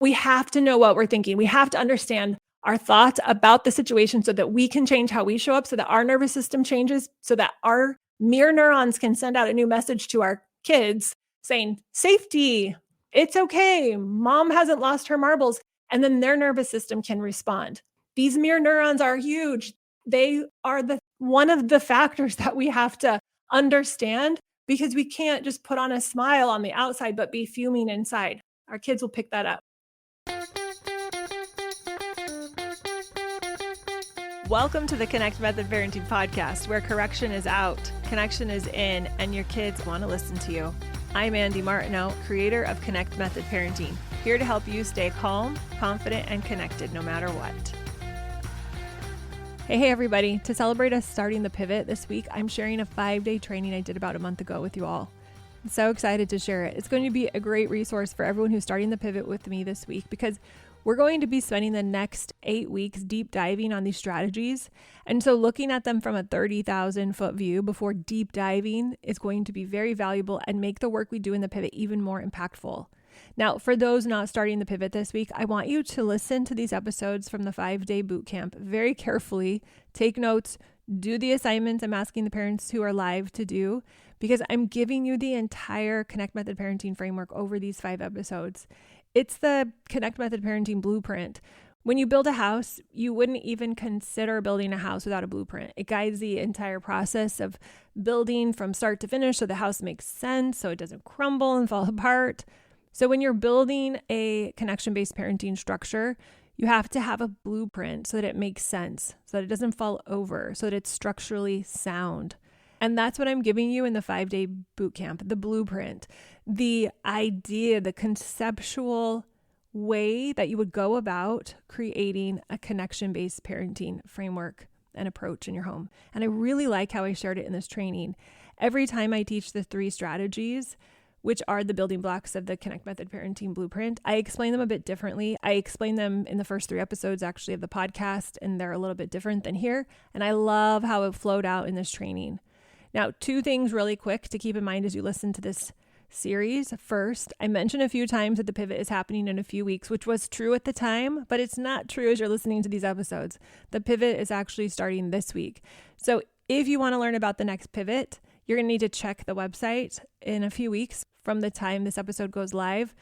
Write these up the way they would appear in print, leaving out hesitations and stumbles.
We have to know what we're thinking. We have to understand our thoughts about the situation so that we can change how we show up, so that our nervous system changes, so that our mirror neurons can send out a new message to our kids saying, safety, it's okay, mom hasn't lost her marbles. And then their nervous system can respond. These mirror neurons are huge. They are one of the factors that we have to understand, because we can't just put on a smile on the outside, but be fuming inside. Our kids will pick that up. Welcome to the Connect Method Parenting Podcast, where correction is out, connection is in, and your kids want to listen to you. I'm Andy Martineau, creator of Connect Method Parenting, here to help you stay calm, confident, and connected no matter what. Hey everybody. To celebrate us starting the pivot this week, I'm sharing a 5-day training I did about a month ago with you all. I'm so excited to share it. It's going to be a great resource for everyone who's starting the pivot with me this week, because we're going to be spending the next 8 weeks deep diving on these strategies. And so looking at them from a 30,000 foot view before deep diving is going to be very valuable and make the work we do in the pivot even more impactful. Now, for those not starting the pivot this week, I want you to listen to these episodes from the 5-day bootcamp very carefully, take notes, do the assignments I'm asking the parents who are live to do, because I'm giving you the entire Connect Method Parenting framework over these 5 episodes. It's the Connect Method Parenting blueprint. When you build a house, you wouldn't even consider building a house without a blueprint. It guides the entire process of building from start to finish so the house makes sense, so it doesn't crumble and fall apart. So when you're building a connection-based parenting structure, you have to have a blueprint so that it makes sense, so that it doesn't fall over, so that it's structurally sound. And that's what I'm giving you in the 5-day bootcamp, the blueprint, the idea, the conceptual way that you would go about creating a connection-based parenting framework and approach in your home. And I really like how I shared it in this training. Every time I teach the 3 strategies, which are the building blocks of the Connect Method Parenting Blueprint, I explain them a bit differently. I explain them in the first 3 episodes actually of the podcast, and they're a little bit different than here. And I love how it flowed out in this training. Now, 2 things really quick to keep in mind as you listen to this series. First, I mentioned a few times that the pivot is happening in a few weeks, which was true at the time, but it's not true as you're listening to these episodes. The pivot is actually starting this week. So if you want to learn about the next pivot, you're going to need to check the website in a few weeks from the time this episode goes live.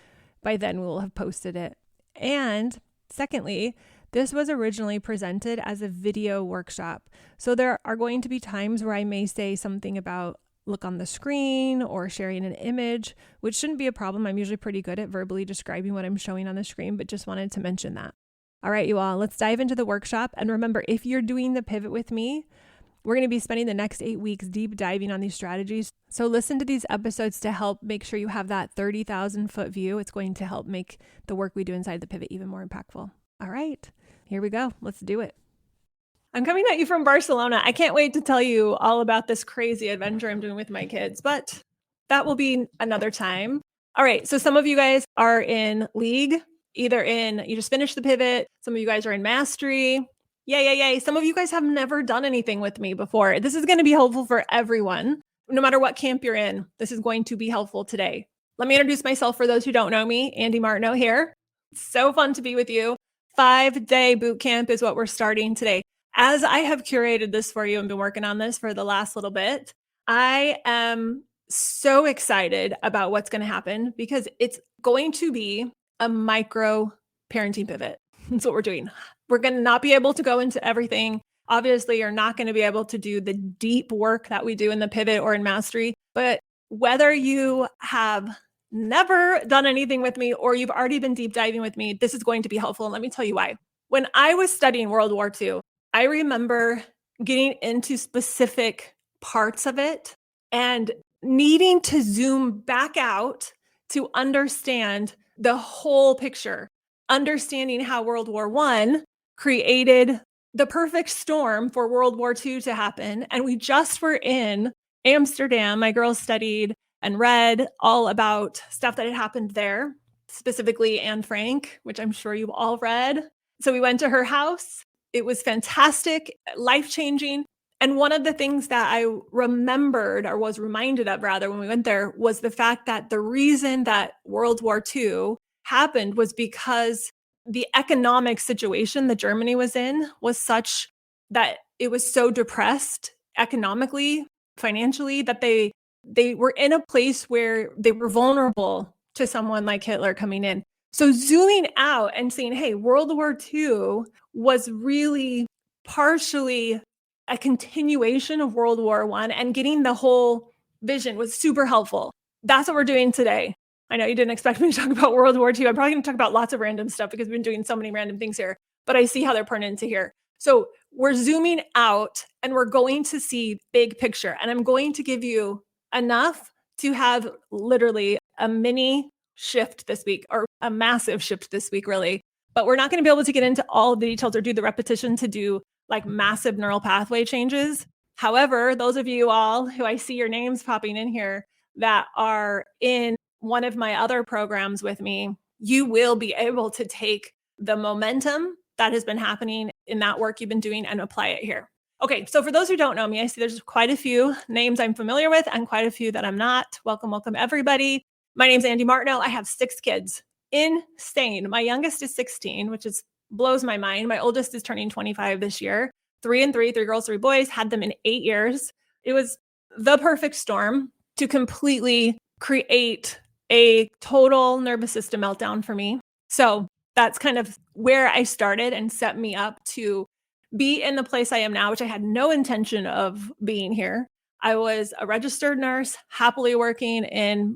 By then, we'll have posted it. And secondly, this was originally presented as a video workshop. So there are going to be times where I may say something about look on the screen or sharing an image, which shouldn't be a problem. I'm usually pretty good at verbally describing what I'm showing on the screen, but just wanted to mention that. All right, you all, let's dive into the workshop. And remember, if you're doing the pivot with me, we're going to be spending the next 8 weeks deep diving on these strategies. So listen to these episodes to help make sure you have that 30,000 foot view. It's going to help make the work we do inside the pivot even more impactful. All right, here we go. Let's do it. I'm coming at you from Barcelona. I can't wait to tell you all about this crazy adventure I'm doing with my kids, but that will be another time. All right, so some of you guys are in league, you just finished the pivot. Some of you guys are in mastery. Yay. Some of you guys have never done anything with me before. This is going to be helpful for everyone. No matter what camp you're in, this is going to be helpful today. Let me introduce myself for those who don't know me. Andy Martineau here. It's so fun to be with you. 5-day boot camp is what we're starting today. As I have curated this for you and been working on this for the last little bit, I am so excited about what's going to happen because it's going to be a micro parenting pivot. That's what we're doing. We're going to not be able to go into everything. Obviously, you're not going to be able to do the deep work that we do in the pivot or in mastery. But whether you have never done anything with me or you've already been deep diving with me, this is going to be helpful. And let me tell you why. When I was studying World War II, I remember getting into specific parts of it and needing to zoom back out to understand the whole picture, understanding how World War I created the perfect storm for World War II to happen. And we just were in Amsterdam. My girls studied and read all about stuff that had happened there, specifically Anne Frank, which I'm sure you've all read. So we went to her house. It was fantastic, life-changing. And one of the things that I remembered, or was reminded of rather, when we went there was the fact that the reason that World War II happened was because the economic situation that Germany was in was such that it was so depressed economically, financially, that they were in a place where they were vulnerable to someone like Hitler coming in. So zooming out and saying, hey, World War II was really partially a continuation of World War I, and getting the whole vision was super helpful. That's what we're doing today. I know you didn't expect me to talk about World War II. I'm probably going to talk about lots of random stuff because we've been doing so many random things here, but I see how they're pertinent to here. So we're zooming out and we're going to see big picture. And I'm going to give you enough to have literally a mini shift this week, or a massive shift this week, really. But we're not going to be able to get into all of the details or do the repetition to do like massive neural pathway changes. However, those of you all who I see your names popping in here that are in one of my other programs with me, you will be able to take the momentum that has been happening in that work you've been doing and apply it here. Okay, so for those who don't know me, I see there's quite a few names I'm familiar with and quite a few that I'm not. Welcome, welcome everybody. My name's Andy Martineau. I have 6 kids. Insane. My youngest is 16, which blows my mind. My oldest is turning 25 this year. 3 and 3 girls, 3 boys, had them in 8 years. It was the perfect storm to completely create a total nervous system meltdown for me. So that's kind of where I started and set me up to be in the place I am now, which I had no intention of being here. I was a registered nurse, happily working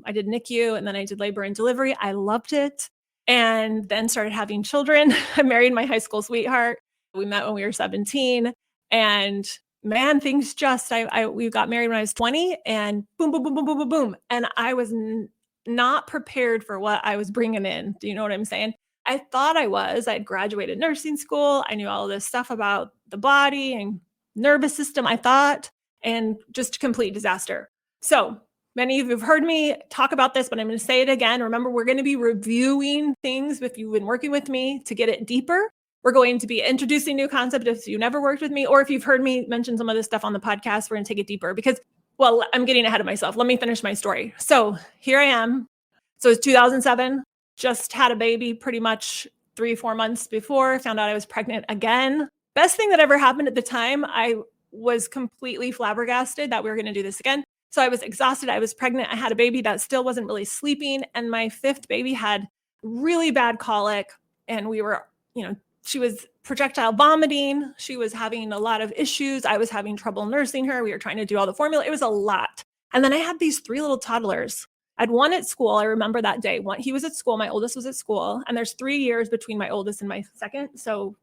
I did NICU and then I did labor and delivery. I loved it. And then started having children. I married my high school sweetheart. We met when we were 17. And man, things just, we got married when I was 20 and boom, boom, boom, boom, boom, boom, boom. And I was not prepared for what I was bringing in. Do you know what I'm saying? I thought I was. I'd graduated nursing school. I knew all this stuff about the body and nervous system, I thought, and just a complete disaster. So many of you have heard me talk about this, but I'm going to say it again. Remember, we're going to be reviewing things if you've been working with me to get it deeper. We're going to be introducing new concepts if you never worked with me, or if you've heard me mention some of this stuff on the podcast, we're going to take it deeper because, well, I'm getting ahead of myself. Let me finish my story. So here I am. So it's 2007, just had a baby pretty much 3-4 months before, found out I was pregnant again. Best thing that ever happened at the time. I was completely flabbergasted that we were going to do this again. So I was exhausted. I was pregnant. I had a baby that still wasn't really sleeping. And my 5th baby had really bad colic. And we were, she was projectile vomiting. She was having a lot of issues. I was having trouble nursing her. We were trying to do all the formula. It was a lot. And then I had these 3 little toddlers. I had one at school. I remember that day. He was at school. My oldest was at school. And there's 3 years between my oldest and my second. So,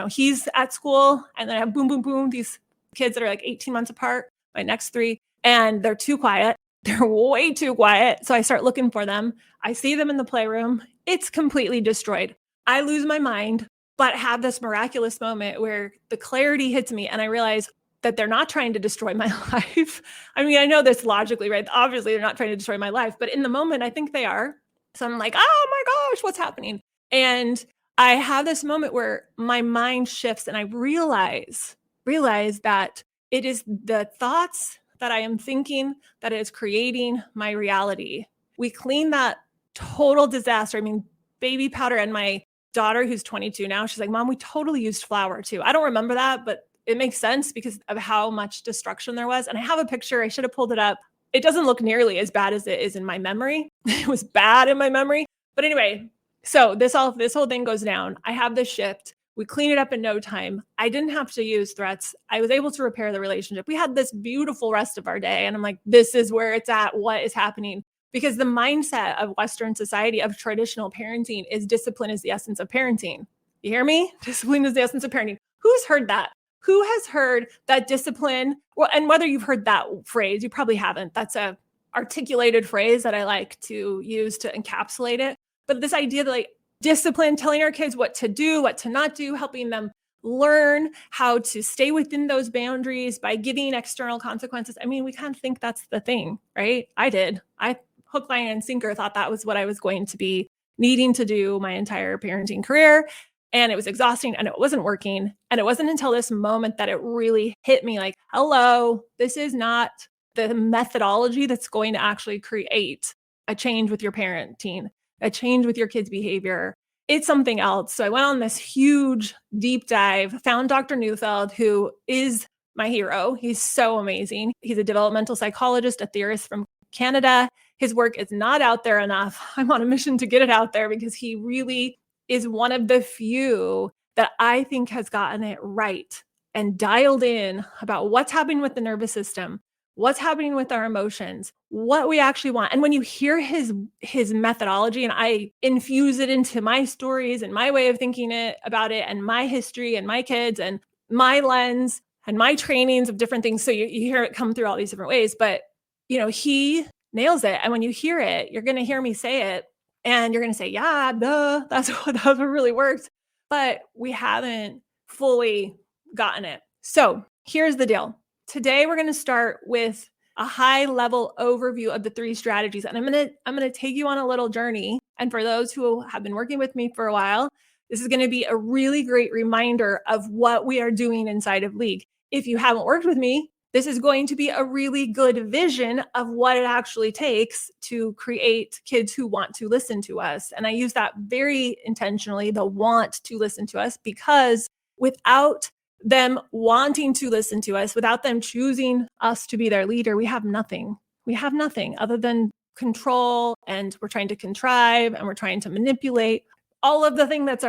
he's at school. And then I have boom, boom, boom, these kids that are like 18 months apart, my next 3. And they're too quiet. They're way too quiet. So I start looking for them. I see them in the playroom. It's completely destroyed. I lose my mind, but have this miraculous moment where the clarity hits me and I realize that they're not trying to destroy my life. I mean, I know this logically, right? Obviously, they're not trying to destroy my life, but in the moment, I think they are. So I'm like, oh my gosh, what's happening? And I have this moment where my mind shifts and I realize that it is the thoughts that I am thinking that is creating my reality. We clean that total disaster. I mean, baby powder, and my daughter, who's 22 now, she's like, Mom, we totally used flour too. I don't remember that, but it makes sense because of how much destruction there was. And I have a picture. I should have pulled it up. It doesn't look nearly as bad as it is in my memory. It was bad in my memory. But anyway, so this whole thing goes down. I have this shift. We clean it up in no time. I didn't have to use threats. I was able to repair the relationship. We had this beautiful rest of our day. And I'm like, this is where it's at. What is happening? Because the mindset of Western society, of traditional parenting, is discipline is the essence of parenting. You hear me? Discipline is the essence of parenting. Who's heard that? Who has heard that discipline? Well, and whether you've heard that phrase, you probably haven't. That's a articulated phrase that I like to use to encapsulate it. But this idea that discipline, telling our kids what to do, what to not do, helping them learn how to stay within those boundaries by giving external consequences. I mean, we kind of think that's the thing, right? I did. I hook, line, and sinker thought that was what I was going to be needing to do my entire parenting career. And it was exhausting and it wasn't working. And it wasn't until this moment that it really hit me like, hello, this is not the methodology that's going to actually create a change with your parenting. a change with your kids' behavior, it's something else. So I went on this huge deep dive, found Dr. Neufeld, who is my hero. He's so amazing. He's a developmental psychologist, a theorist from Canada. His work is not out there enough. I'm on a mission to get it out there because he really is one of the few that I think has gotten it right and dialed in about what's happening with the nervous system, what's happening with our emotions, what we actually want. And when you hear his methodology, and I infuse it into my stories and my way of thinking about it and my history and my kids and my lens and my trainings of different things. So you hear it come through all these different ways, but he nails it. And when you hear it, you're going to hear me say it and you're going to say, yeah, duh, that's what really works. But we haven't fully gotten it. So here's the deal. Today, we're going to start with a high level overview of the 3 strategies. And I'm going to take you on a little journey. And for those who have been working with me for a while, this is going to be a really great reminder of what we are doing inside of League. If you haven't worked with me, this is going to be a really good vision of what it actually takes to create kids who want to listen to us. And I use that very intentionally, the want to listen to us, because without them wanting to listen to us, without them choosing us to be their leader, we have nothing. We have nothing other than control, and we're trying to contrive and we're trying to manipulate all of the things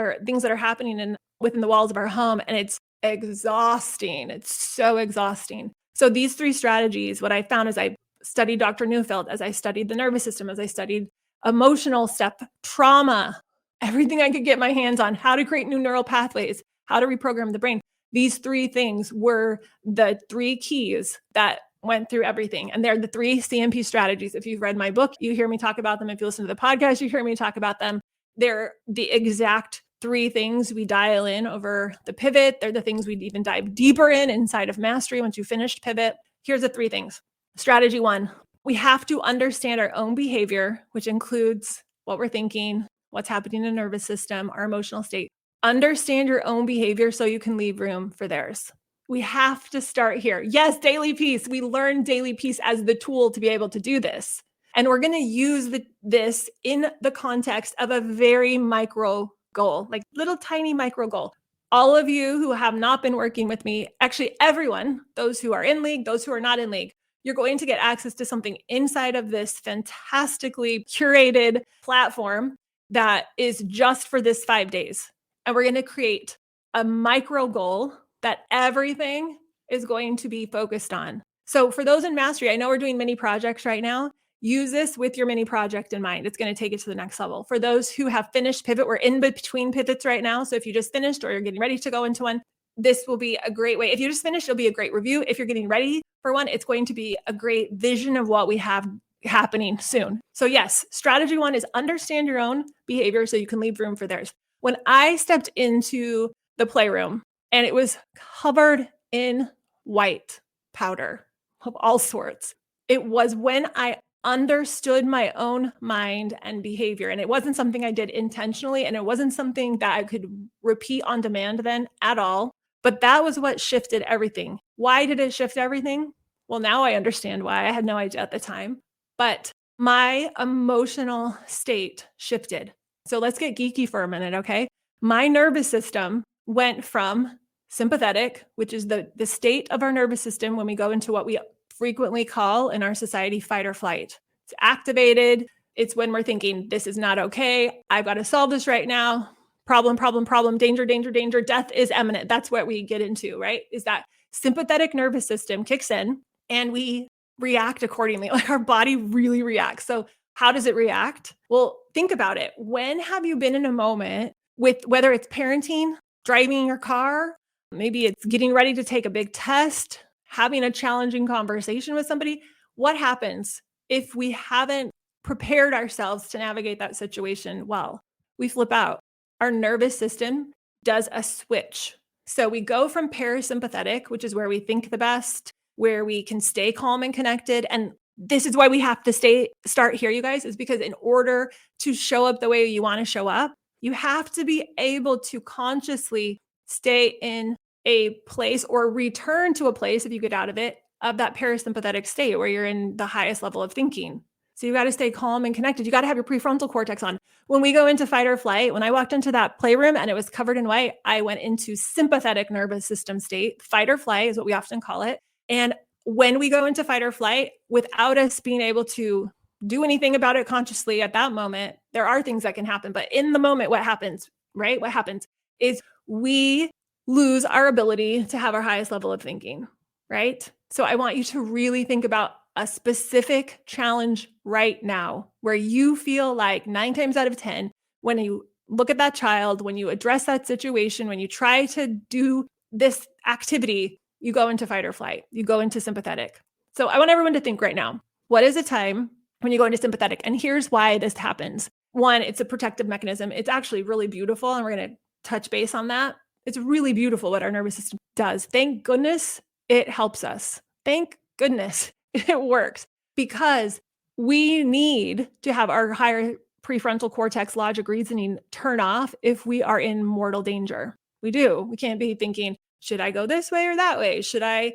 that are happening within the walls of our home. And it's exhausting. It's so exhausting. So these 3 strategies, what I found as I studied Dr. Neufeld, as I studied the nervous system, as I studied emotional stuff, trauma, everything I could get my hands on, how to create new neural pathways, how to reprogram the brain. These 3 things were the 3 keys that went through everything. And they're the 3 CMP strategies. If you've read my book, you hear me talk about them. If you listen to the podcast, you hear me talk about them. They're the exact 3 things we dial in over the pivot. They're the things we'd even dive deeper inside of mastery once you finished pivot. Here's the 3 things. Strategy 1, we have to understand our own behavior, which includes what we're thinking, what's happening in the nervous system, our emotional state. Understand your own behavior so you can leave room for theirs. We have to start here. Yes, daily peace. We learn daily peace as the tool to be able to do this. And we're going to use this in the context of a very micro goal, like little tiny micro goal. All of you who have not been working with me, actually everyone, those who are in League, those who are not in League, you're going to get access to something inside of this fantastically curated platform that is just for this 5 days. And we're going to create a micro goal that everything is going to be focused on. So for those in mastery, I know we're doing mini projects right now. Use this with your mini project in mind. It's going to take it to the next level. For those who have finished pivot, we're in between pivots right now. So if you just finished or you're getting ready to go into one, this will be a great way. If you just finished, it'll be a great review. If you're getting ready for one, it's going to be a great vision of what we have happening soon. So yes, strategy 1 is understand your own behavior so you can leave room for theirs. When I stepped into the playroom and it was covered in white powder of all sorts, it was when I understood my own mind and behavior. And it wasn't something I did intentionally, and it wasn't something that I could repeat on demand then at all. But that was what shifted everything. Why did it shift everything? Well, now I understand why. I had no idea at the time. But my emotional state shifted. So let's get geeky for a minute, okay? My nervous system went from sympathetic, which is the state of our nervous system when we go into what we frequently call in our society fight or flight. It's activated. It's when we're thinking, this is not okay. I've got to solve this right now. Problem, problem, problem, danger, danger, danger. Death is imminent. That's what we get into, right? Is that sympathetic nervous system kicks in and we react accordingly. Like our body really reacts. So how does it react? Well, think about it. When have you been in a moment with whether it's parenting, driving your car, maybe it's getting ready to take a big test, having a challenging conversation with somebody? What happens if we haven't prepared ourselves to navigate that situation well? We flip out. Our nervous system does a switch. So we go from parasympathetic, which is where we think the best, where we can stay calm and connected. And this is why we have to start here, you guys, is because in order to show up the way you want to show up, you have to be able to consciously stay in a place or return to a place, if you get out of it, of that parasympathetic state where you're in the highest level of thinking. So you got to stay calm and connected. You got to have your prefrontal cortex on. When we go into fight or flight, when I walked into that playroom and it was covered in white, I went into sympathetic nervous system state. Fight or flight is what we often call it. And when we go into fight or flight, without us being able to do anything about it consciously at that moment, there are things that can happen. But in the moment, what happens, right? What happens is we lose our ability to have our highest level of thinking, right? So I want you to really think about a specific challenge right now where you feel like 9 times out of 10, when you look at that child, when you address that situation, when you try to do this activity, you go into fight or flight, you go into sympathetic. So I want everyone to think right now, what is a time when you go into sympathetic? And here's why this happens. One, it's a protective mechanism. It's actually really beautiful. And we're going to touch base on that. It's really beautiful what our nervous system does. Thank goodness it helps us. Thank goodness it works, because we need to have our higher prefrontal cortex logic reasoning turn off if we are in mortal danger. We do. We can't be thinking, should I go this way or that way? Should I,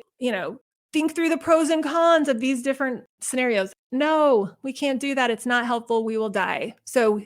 think through the pros and cons of these different scenarios? No, we can't do that. It's not helpful. We will die. So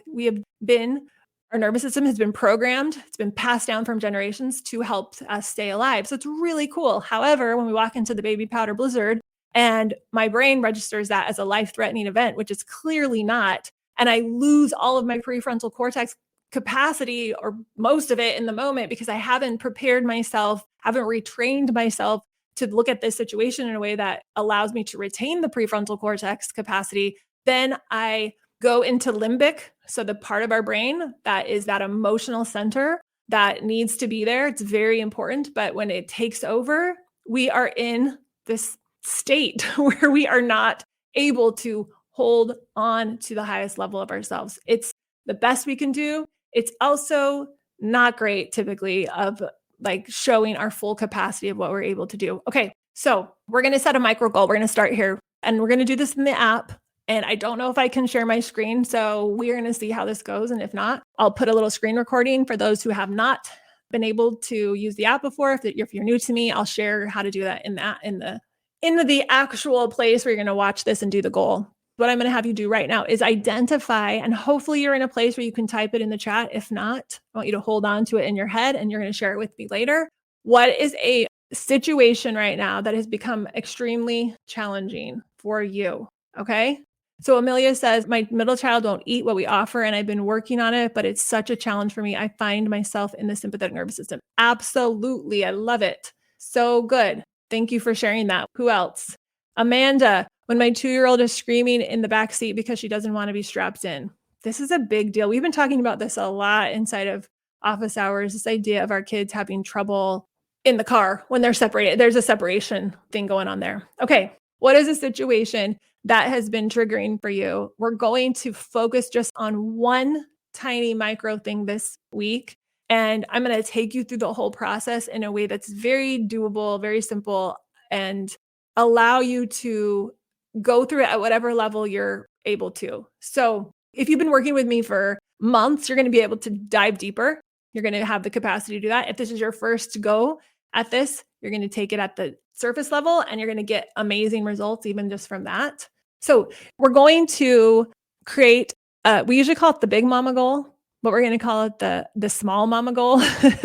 our nervous system has been programmed. It's been passed down from generations to help us stay alive. So it's really cool. However, when we walk into the baby powder blizzard and my brain registers that as a life-threatening event, which is clearly not, and I lose all of my prefrontal cortex capacity or most of it in the moment because I haven't prepared myself, haven't retrained myself to look at this situation in a way that allows me to retain the prefrontal cortex capacity, then I go into limbic. So the part of our brain that is that emotional center that needs to be there. It's very important. But when it takes over, we are in this state where we are not able to hold on to the highest level of ourselves. It's the best we can do. It's also not great typically of like showing our full capacity of what we're able to do. Okay, so we're going to set a micro goal. We're going to start here and we're going to do this in the app. And I don't know if I can share my screen. So we're going to see how this goes. And if not, I'll put a little screen recording for those who have not been able to use the app before. If you're new to me, I'll share how to do that in the actual place where you're going to watch this and do the goal. What I'm going to have you do right now is identify, and hopefully you're in a place where you can type it in the chat. If not, I want you to hold on to it in your head and you're going to share it with me later. What is a situation right now that has become extremely challenging for you? Okay. So Amelia says, my middle child won't eat what we offer and I've been working on it, but it's such a challenge for me. I find myself in the sympathetic nervous system. Absolutely. I love it. So good. Thank you for sharing that. Who else? Amanda, when my 2-year-old is screaming in the back seat because she doesn't want to be strapped in. This is a big deal. We've been talking about this a lot inside of office hours, this idea of our kids having trouble in the car when they're separated. There's a separation thing going on there. Okay, what is a situation that has been triggering for you? We're going to focus just on one tiny micro thing this week. And I'm going to take you through the whole process in a way that's very doable, very simple, and allow you to go through it at whatever level you're able to. So if you've been working with me for months, you're going to be able to dive deeper. You're going to have the capacity to do that. If this is your first go at this, you're going to take it at the surface level and you're going to get amazing results even just from that. So we're going to create, we usually call it the big mama goal, but we're going to call it the small mama goal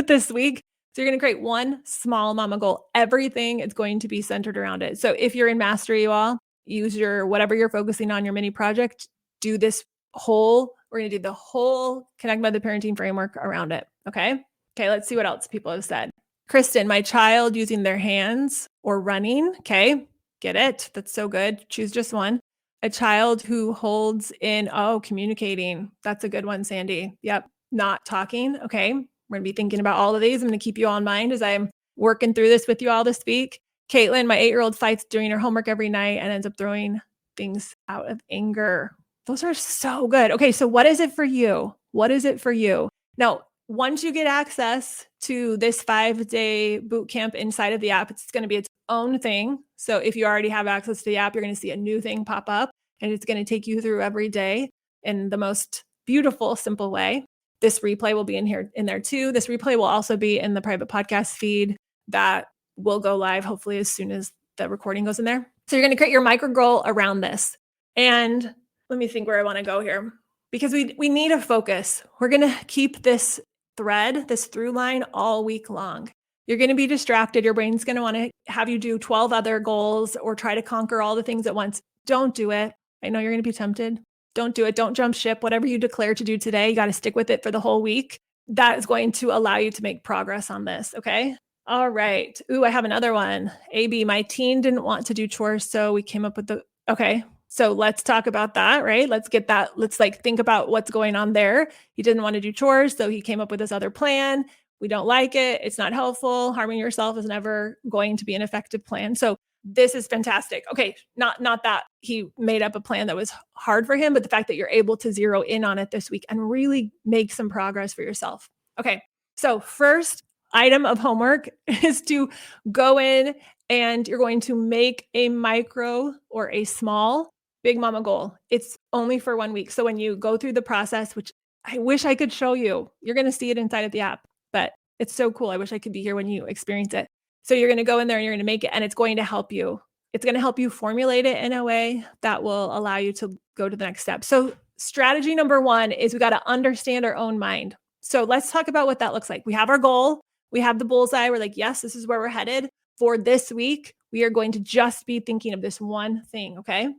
this week. So you're going to create one small mama goal. Everything is going to be centered around it. So if you're in mastery, you all use whatever you're focusing on, your mini project, we're going to do the whole Connect Method parenting framework around it. Okay, let's see what else people have said. Kristen, my child using their hands or running. Okay, get it. That's so good. Choose just one. A child who holds in, communicating. That's a good one, Sandy. Yep. Not talking. Okay. We're going to be thinking about all of these. I'm going to keep you all in mind as I'm working through this with you all this week. Caitlin, my 8-year-old fights doing her homework every night and ends up throwing things out of anger. Those are so good. Okay. So what is it for you? What is it for you? Now, once you get access to this 5-day boot camp inside of the app, it's going to be its own thing. So if you already have access to the app, you're going to see a new thing pop up and it's going to take you through every day in the most beautiful, simple way. This replay will be in there too. This replay will also be in the private podcast feed that will go live hopefully as soon as the recording goes in there. So you're going to create your micro goal around this. And let me think where I want to go here, because we need a focus. We're going to keep this thread, this through line all week long. You're going to be distracted. Your brain's going to want to have you do 12 other goals or try to conquer all the things at once. Don't do it. I know you're going to be tempted. Don't do it. Don't jump ship. Whatever you declare to do today, you got to stick with it for the whole week. That is going to allow you to make progress on this. Okay. All right. Ooh, I have another one. AB, my teen didn't want to do chores, so we came up with okay. So let's talk about that, right? Let's get that. Let's like think about what's going on there. He didn't want to do chores, so he came up with this other plan. We don't like it. It's not helpful. Harming yourself is never going to be an effective plan. So this is fantastic. Okay, not that he made up a plan that was hard for him, but the fact that you're able to zero in on it this week and really make some progress for yourself. Okay, so first item of homework is to go in and you're going to make a micro or a small Big Mama goal. It's only for 1 week. So when you go through the process, which I wish I could show you, you're going to see it inside of the app, but it's so cool. I wish I could be here when you experience it. So you're going to go in there and you're going to make it, and it's going to help you. It's going to help you formulate it in a way that will allow you to go to the next step. So strategy number 1 is we got to understand our own mind. So let's talk about what that looks like. We have our goal. We have the bullseye. We're like, yes, this is where we're headed. For this week, we are going to just be thinking of this one thing, okay?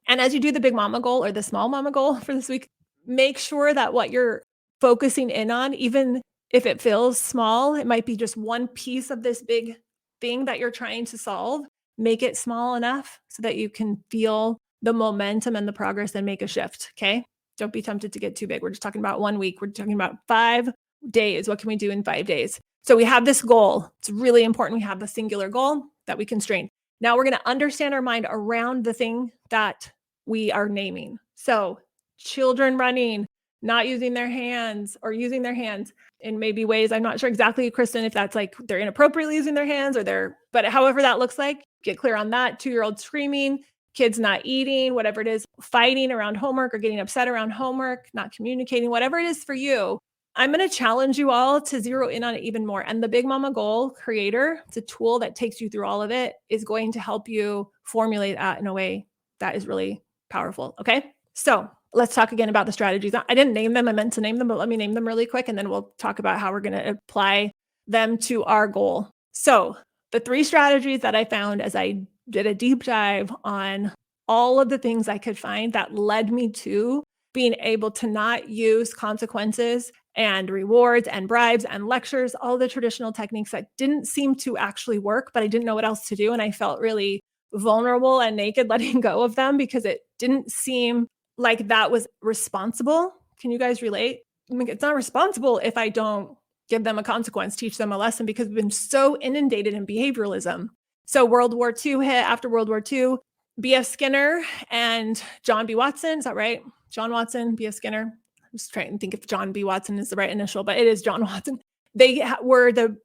And as you do the Big Mama goal or the Small Mama goal for this week, make sure that what you're focusing in on, even if it feels small, it might be just one piece of this big thing that you're trying to solve. Make it small enough so that you can feel the momentum and the progress and make a shift, okay? Don't be tempted to get too big. We're just talking about 1 week. We're talking about 5 days. What can we do in 5 days? So we have this goal. It's really important. We have a singular goal that we constrain. Now we're going to understand our mind around the thing that we are naming. So children running, not using their hands, or using their hands in maybe ways, I'm not sure exactly, Kristen, if that's like they're inappropriately using their hands but however that looks like, get clear on that. 2-year-old screaming, kids not eating, whatever it is, fighting around homework or getting upset around homework, not communicating, whatever it is for you. I'm going to challenge you all to zero in on it even more. And the Big Mama Goal Creator, it's a tool that takes you through all of it, is going to help you formulate that in a way that is really powerful. Okay. So let's talk again about the strategies. I didn't name them. I meant to name them, but let me name them really quick. And then we'll talk about how we're going to apply them to our goal. So the 3 strategies that I found as I did a deep dive on all of the things I could find that led me to being able to not use consequences and rewards and bribes and lectures, all the traditional techniques that didn't seem to actually work, but I didn't know what else to do. And I felt really vulnerable and naked letting go of them because it didn't seem like that was responsible. Can you guys relate? I mean, it's not responsible if I don't give them a consequence, teach them a lesson, because we've been so inundated in behavioralism. So World War II hit. After World War II, B.F. Skinner and John B. Watson, is that right? John Watson, B.F. Skinner. I'm just trying to think if John B. Watson is the right initial, but it is John Watson. They were two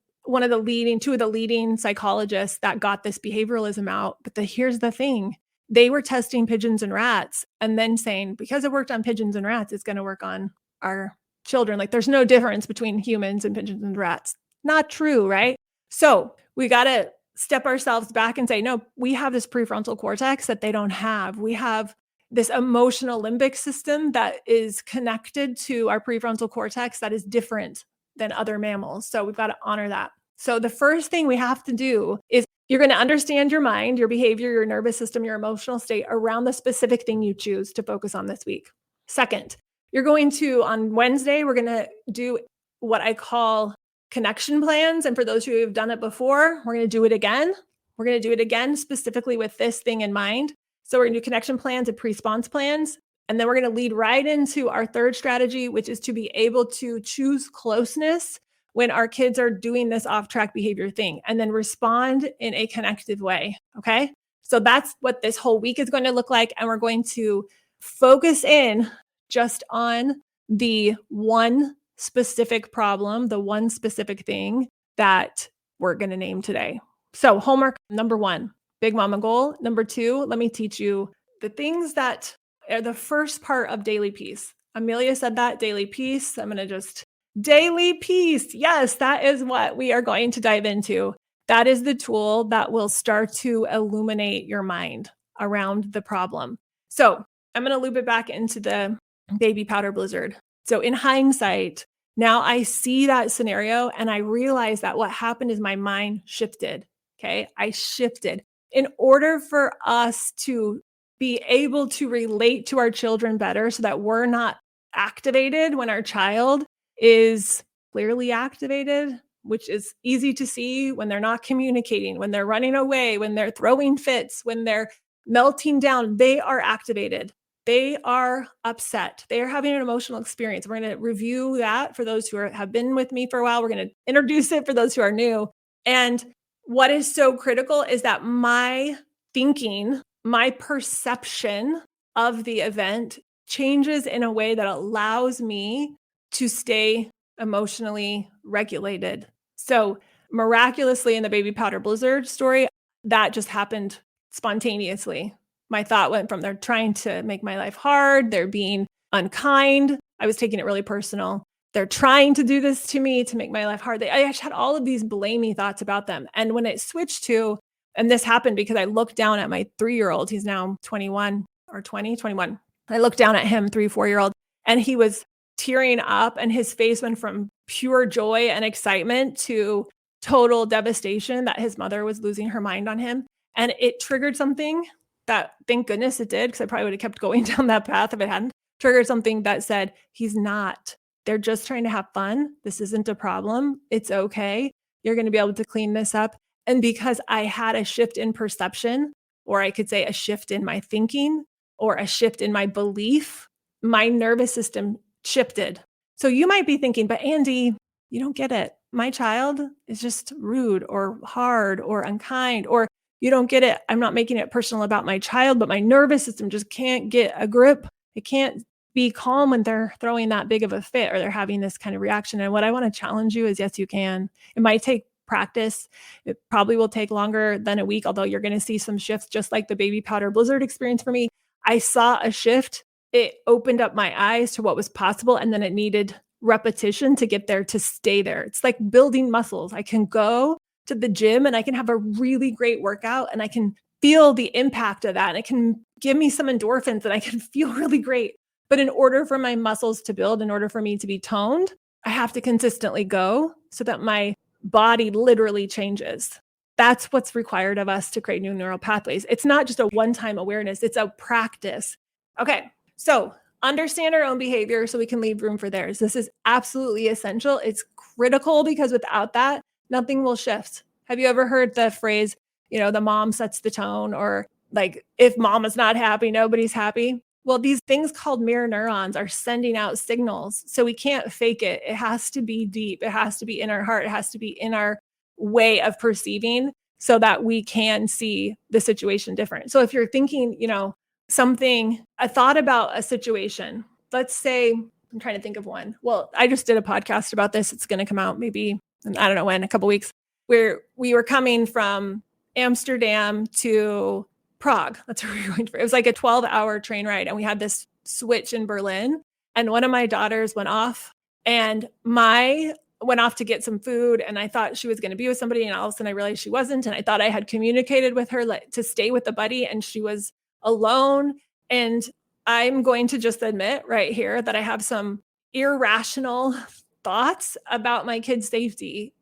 of the leading psychologists that got this behavioralism out. But here's the thing. They were testing pigeons and rats and then saying, because it worked on pigeons and rats, it's going to work on our children. Like there's no difference between humans and pigeons and rats. Not true, right? So we got to step ourselves back and say, no, we have this prefrontal cortex that they don't have. We have this emotional limbic system that is connected to our prefrontal cortex that is different than other mammals. So we've got to honor that. So the first thing we have to do is you're going to understand your mind, your behavior, your nervous system, your emotional state around the specific thing you choose to focus on this week. Second, you're going to, on Wednesday, we're going to do what I call connection plans. And for those who have done it before, we're going to do it again. We're going to do it again specifically with this thing in mind. So we're going to do connection plans and response plans. And then we're going to lead right into our third strategy, which is to be able to choose closeness when our kids are doing this off-track behavior thing, and then respond in a connective way. Okay. So that's what this whole week is going to look like. And we're going to focus in just on the one specific problem, the one specific thing that we're going to name today. So homework number 1, Big Mama goal. Number 2, let me teach you the things that are the first part of daily peace. Amelia said that, daily peace. I'm going to just daily peace. Yes, that is what we are going to dive into. That is the tool that will start to illuminate your mind around the problem. So I'm going to loop it back into the baby powder blizzard. So in hindsight, now I see that scenario and I realize that what happened is my mind shifted. Okay. I shifted. In order for us to be able to relate to our children better so that we're not activated when our child is clearly activated, which is easy to see when they're not communicating, when they're running away, when they're throwing fits, when they're melting down, they are activated. They are upset. They are having an emotional experience. We're going to review that for those who have been with me for a while. We're going to introduce it for those who are new. And what is so critical is that my thinking, my perception of the event changes in a way that allows me to stay emotionally regulated. So miraculously in the baby powder blizzard story, that just happened spontaneously. My thought went from they're trying to make my life hard, they're being unkind. I was taking it really personal. They're trying to do this to me to make my life hard. I actually had all of these blamey thoughts about them. And when it switched to, and this happened because I looked down at my 3-year-old, he's now 21 or 20, 21. I looked down at him, 3-4-year-old, and he was tearing up and his face went from pure joy and excitement to total devastation that his mother was losing her mind on him. And it triggered something that, thank goodness it did, because I probably would have kept going down that path if it hadn't. Triggered something that said, he's not. They're just trying to have fun. This isn't a problem. It's okay. You're going to be able to clean this up. And because I had a shift in perception, or I could say a shift in my thinking, or a shift in my belief, my nervous system shifted. So you might be thinking, but Andy, you don't get it. My child is just rude or hard or unkind, or you don't get it. I'm not making it personal about my child, but my nervous system just can't get a grip. It can't be calm when they're throwing that big of a fit or they're having this kind of reaction. And what I want to challenge you is, yes, you can. It might take practice. It probably will take longer than a week, although you're going to see some shifts, just like the baby powder blizzard experience for me. I saw a shift. It opened up my eyes to what was possible. And then it needed repetition to get there, to stay there. It's like building muscles. I can go to the gym and I can have a really great workout and I can feel the impact of that. And it can give me some endorphins and I can feel really great. But in order for my muscles to build, in order for me to be toned, I have to consistently go so that my body literally changes. That's what's required of us to create new neural pathways. It's not just a one-time awareness, it's a practice. Okay, so understand our own behavior so we can leave room for theirs. This is absolutely essential. It's critical because without that, nothing will shift. Have you ever heard the phrase, the mom sets the tone, or like, if mom is not happy, nobody's happy? Well, these things called mirror neurons are sending out signals. So we can't fake it. It has to be deep. It has to be in our heart. It has to be in our way of perceiving so that we can see the situation different. So if you're thinking, a thought about a situation, let's say, I'm trying to think of one. Well, I just did a podcast about this. It's going to come out maybe, I don't know when, a couple weeks, where we were coming from Amsterdam to Prague. That's where we were going for. It was like a 12-hour train ride. And we had this switch in Berlin. And one of my daughters went off and went off to get some food. And I thought she was going to be with somebody. And all of a sudden I realized she wasn't. And I thought I had communicated with her to stay with the buddy. And she was alone. And I'm going to just admit right here that I have some irrational thoughts about my kids' safety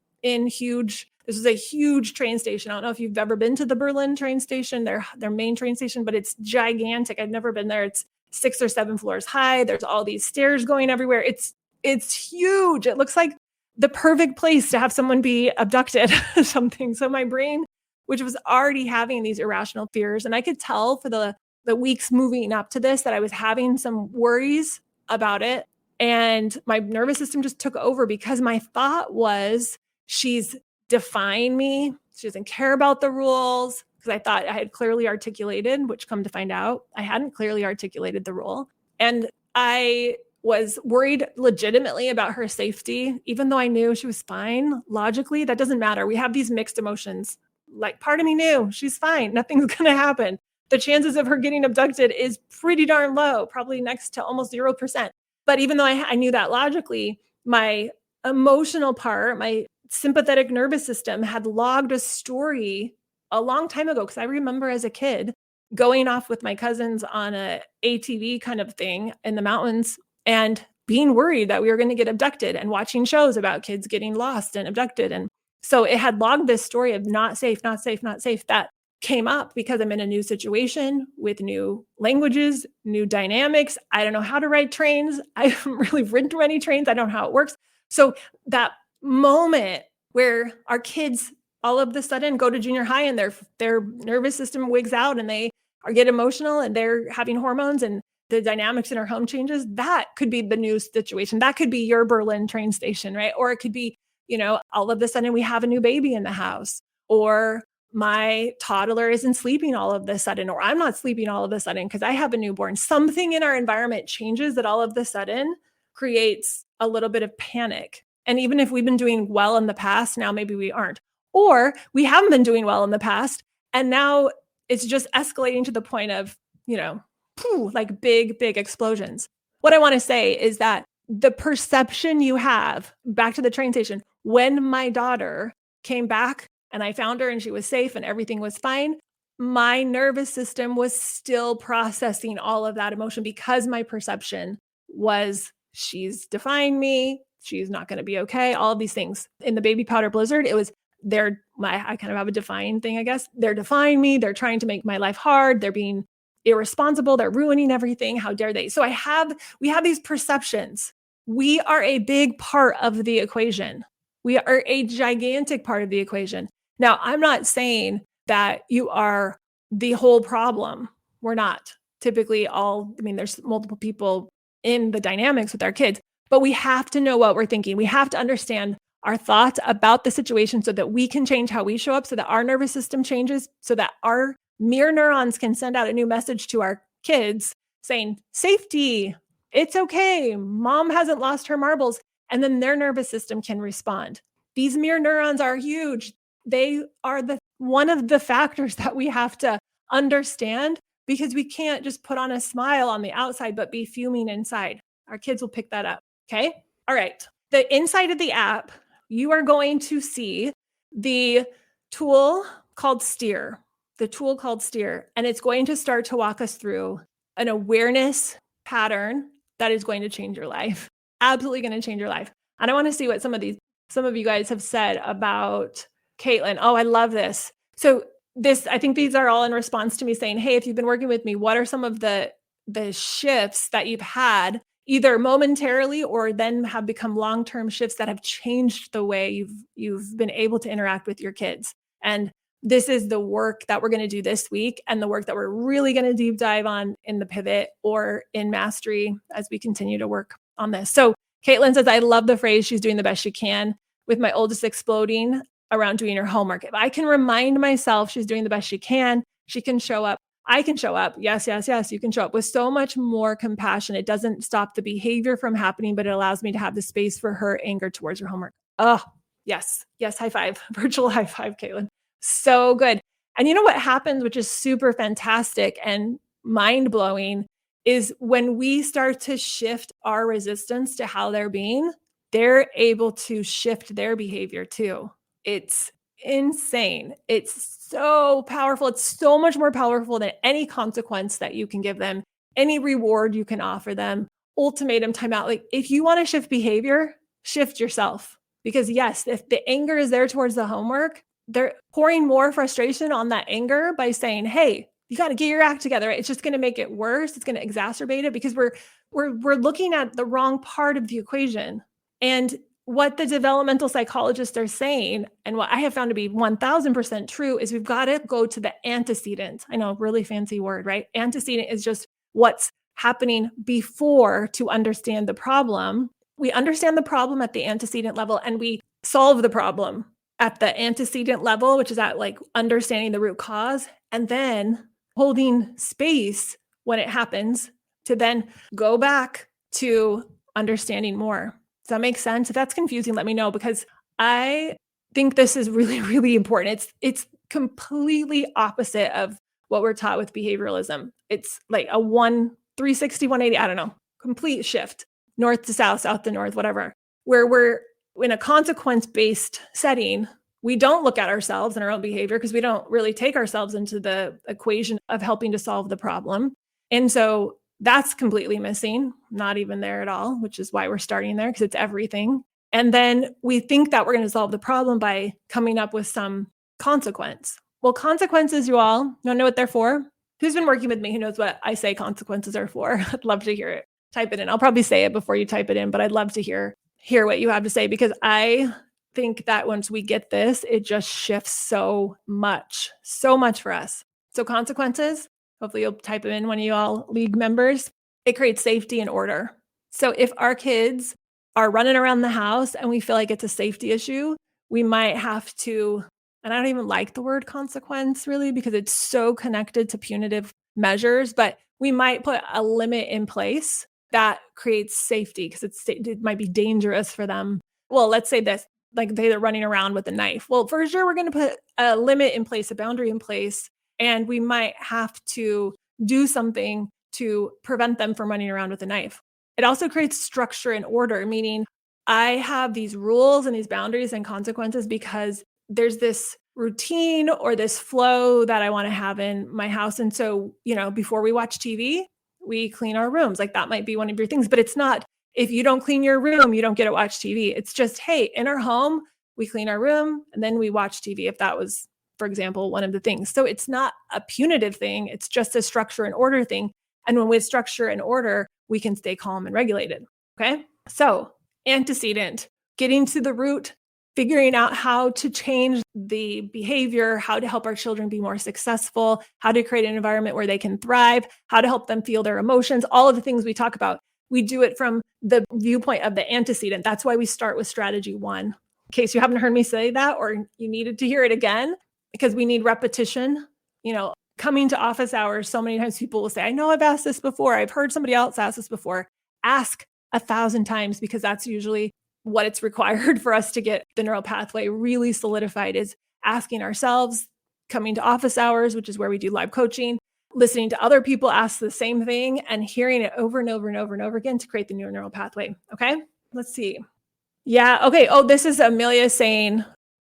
this is a huge train station. I don't know if you've ever been to the Berlin train station, their main train station, but it's gigantic. I've never been there. It's 6 or 7 floors high. There's all these stairs going everywhere. It's huge. It looks like the perfect place to have someone be abducted or something. So my brain, which was already having these irrational fears, and I could tell for the weeks moving up to this that I was having some worries about it. And my nervous system just took over because my thought was, she's defying me. She doesn't care about the rules, because I thought I had clearly articulated, which come to find out, I hadn't clearly articulated the rule. And I was worried legitimately about her safety, even though I knew she was fine. Logically, that doesn't matter. We have these mixed emotions. Like, part of me knew she's fine. Nothing's going to happen. The chances of her getting abducted is pretty darn low, probably next to almost 0%. But even though I knew that logically, my emotional part, my sympathetic nervous system had logged a story a long time ago, because I remember as a kid going off with my cousins on a ATV kind of thing in the mountains and being worried that we were going to get abducted and watching shows about kids getting lost and abducted. And so it had logged this story of not safe, not safe, not safe that came up because I'm in a new situation with new languages, new dynamics. I don't know how to ride trains. I haven't really ridden through any trains. I don't know how it works. So that moment where our kids all of the sudden go to junior high and their nervous system wigs out and they or get emotional and they're having hormones and the dynamics in our home changes, that could be the new situation. That could be your Berlin train station, right? Or it could be, all of a sudden we have a new baby in the house, or my toddler isn't sleeping all of a sudden, or I'm not sleeping all of a sudden because I have a newborn. Something in our environment changes that all of a sudden creates a little bit of panic. And even if we've been doing well in the past, now maybe we aren't. Or we haven't been doing well in the past, and now it's just escalating to the point of, like big, big explosions. What I want to say is that the perception you have, back to the train station, when my daughter came back and I found her and she was safe and everything was fine, my nervous system was still processing all of that emotion because my perception was she's defying me, she's not going to be okay, all of these things. In the baby powder blizzard, it was I kind of have a defying thing, I guess. They're defying me. They're trying to make my life hard. They're being irresponsible. They're ruining everything. How dare they? So we have these perceptions. We are a big part of the equation. We are a gigantic part of the equation. Now, I'm not saying that you are the whole problem. We're not. Typically there's multiple people in the dynamics with our kids, but we have to know what we're thinking. We have to understand our thoughts about the situation so that we can change how we show up, so that our nervous system changes, so that our mirror neurons can send out a new message to our kids saying, safety, it's okay, mom hasn't lost her marbles. And then their nervous system can respond. These mirror neurons are huge. They are one of the factors that we have to understand, because we can't just put on a smile on the outside, but be fuming inside. Our kids will pick that up. Okay. All right. The inside of the app, you are going to see the tool called Steer, and it's going to start to walk us through an awareness pattern that is going to change your life. Absolutely going to change your life. And I want to see what some of you guys have said about Caitlin. Oh, I love this. So I think these are all in response to me saying, hey, if you've been working with me, what are some of the shifts that you've had either momentarily or then have become long-term shifts that have changed the way you've been able to interact with your kids? And this is the work that we're going to do this week, and the work that we're really going to deep dive on in the pivot or in mastery as we continue to work on this. So Caitlin says, I love the phrase, she's doing the best she can, with my oldest exploding around doing her homework. If I can remind myself she's doing the best she can show up. I can show up. Yes, yes, yes. You can show up with so much more compassion. It doesn't stop the behavior from happening, but it allows me to have the space for her anger towards her homework. Oh, yes. Yes. High five. Virtual high five, Caitlin. So good. And you know what happens, which is super fantastic and mind blowing, is when we start to shift our resistance to how they're being, they're able to shift their behavior too. It's insane. It's so powerful. It's so much more powerful than any consequence that you can give them, any reward you can offer them, ultimatum, timeout. Like, if you want to shift behavior, shift yourself. Because yes, if the anger is there towards the homework, they're pouring more frustration on that anger by saying, hey, you got to get your act together. It's just going to make it worse. It's going to exacerbate it, because we're looking at the wrong part of the equation. And what the developmental psychologists are saying, and what I have found to be 1000% true, is we've got to go to the antecedent. I know, really fancy word, right? Antecedent is just what's happening before to understand the problem. We understand the problem at the antecedent level, and we solve the problem at the antecedent level, which is at like understanding the root cause, and then holding space when it happens to then go back to understanding more. Does that make sense? If that's confusing, let me know, because I think this is really, really important. It's completely opposite of what we're taught with behavioralism. It's like a 360, 180, I don't know, complete shift, north to south, south to north, whatever, where we're in a consequence-based setting. we don't look at ourselves and our own behavior because we don't really take ourselves into the equation of helping to solve the problem. And so that's completely missing, not even there at all, which is why we're starting there because it's everything. And then we think that we're going to solve the problem by coming up with some consequence. Well, consequences, you all don't know what they're for. Who's been working with me who knows what I say consequences are for? I'd love to hear it. Type it in. I'll probably say it before you type it in, but I'd love to hear what you have to say because I think that once we get this, it just shifts so much for us. So consequences, hopefully you'll type them in when you all league members. It creates safety and order. So if our kids are running around the house and we feel like it's a safety issue, we might have to, and I don't even like the word consequence really because it's so connected to punitive measures, but we might put a limit in place that creates safety because it might be dangerous for them. Well, let's say this, like they're running around with a knife. Well, for sure, we're going to put a limit in place, a boundary in place, and we might have to do something to prevent them from running around with a knife. It also creates structure and order, meaning I have these rules and these boundaries and consequences because there's this routine or this flow that I want to have in my house. And so, before we watch TV, we clean our rooms. Like that might be one of your things, but it's not, if you don't clean your room, you don't get to watch TV. It's just, hey, in our home, we clean our room and then we watch TV if that was, for example, one of the things. So it's not a punitive thing. It's just a structure and order thing. And when we have structure and order, we can stay calm and regulated. Okay. So antecedent, getting to the root, figuring out how to change the behavior, how to help our children be more successful, how to create an environment where they can thrive, how to help them feel their emotions, all of the things we talk about. We do it from the viewpoint of the antecedent. That's why we start with strategy 1. In case you haven't heard me say that or you needed to hear it again, because we need repetition. Coming to office hours, so many times people will say, I know I've asked this before. I've heard somebody else ask this before. Ask 1,000 times because that's usually what it's required for us to get the neural pathway really solidified is asking ourselves, coming to office hours, which is where we do live coaching, listening to other people ask the same thing and hearing it over and over and over and over again to create the new neural pathway. Okay, let's see. Yeah, okay. Oh, this is Amelia saying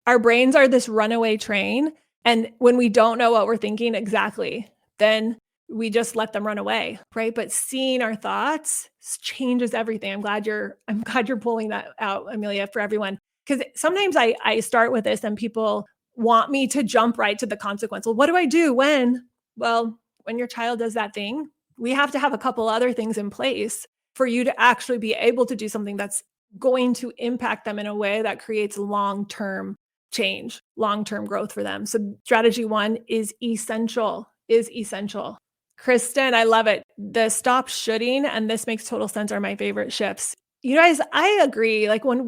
our brains are this runaway train. And when we don't know what we're thinking exactly, then we just let them run away, right? But seeing our thoughts changes everything. I'm glad you're pulling that out, Amelia, for everyone. Because sometimes I start with this and people want me to jump right to the consequence. Well, what do I do when? Well, when your child does that thing, we have to have a couple other things in place for you to actually be able to do something that's going to impact them in a way that creates long-term change, long-term growth for them. So strategy 1 is essential. Kristen, I love it. The stop shoulding, and this makes total sense, are my favorite shifts. You guys, I agree. Like when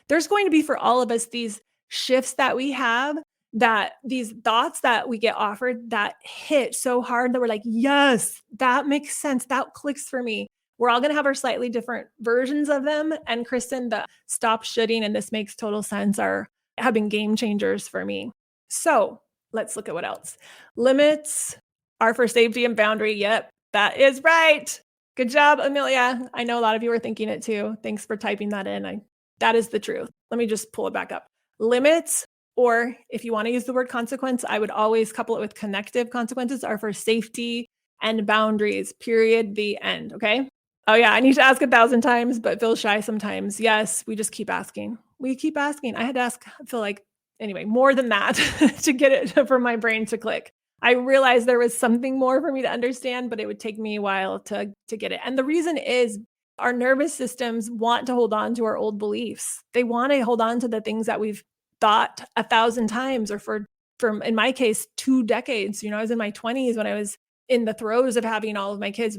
there's going to be for all of us these shifts that we have, that these thoughts that we get offered that hit so hard that we're like, yes, that makes sense. That clicks for me. We're all going to have our slightly different versions of them. And Kristen, the stop shoulding, and this makes total sense, have been game changers for me. So let's look at what else. Limits are for safety and boundary. Yep, that is right. Good job, Amelia. I know a lot of you are thinking it too. Thanks for typing that in. That is the truth. Let me just pull it back up. Limits, or if you want to use the word consequence, I would always couple it with connective consequences, are for safety and boundaries, period, the end. Okay. Oh yeah, I need to ask 1,000 times, but feel shy sometimes. Yes, we just keep asking. I had to ask, I feel like, anyway, more than that to get it for my brain to click. I realized there was something more for me to understand, but it would take me a while to get it. And the reason is our nervous systems want to hold on to our old beliefs. They want to hold on to the things that we've thought 1,000 times, or for in my case, 2 decades. I was in my 20s when I was in the throes of having all of my kids,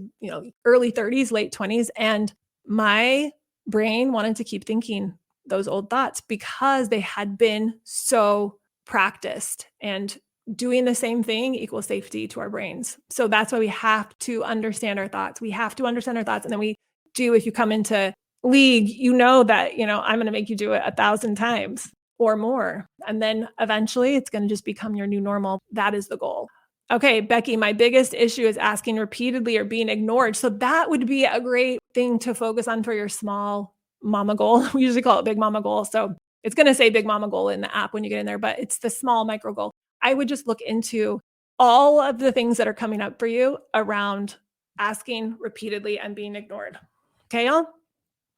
early 30s, late 20s. And my brain wanted to keep thinking those old thoughts because they had been so practiced, and doing the same thing equals safety to our brains. So that's why we have to understand our thoughts. And then if you come into league, that, I'm going to make you do it 1,000 times or more. And then eventually it's going to just become your new normal. That is the goal. Okay, Becky, my biggest issue is asking repeatedly or being ignored. So that would be a great thing to focus on for your small mama goal. We usually call it big mama goal. So It's going to say Big Mama goal in the app when you get in there, but it's the small micro goal. I would just look into all of the things that are coming up for you around asking repeatedly and being ignored. Okay, y'all?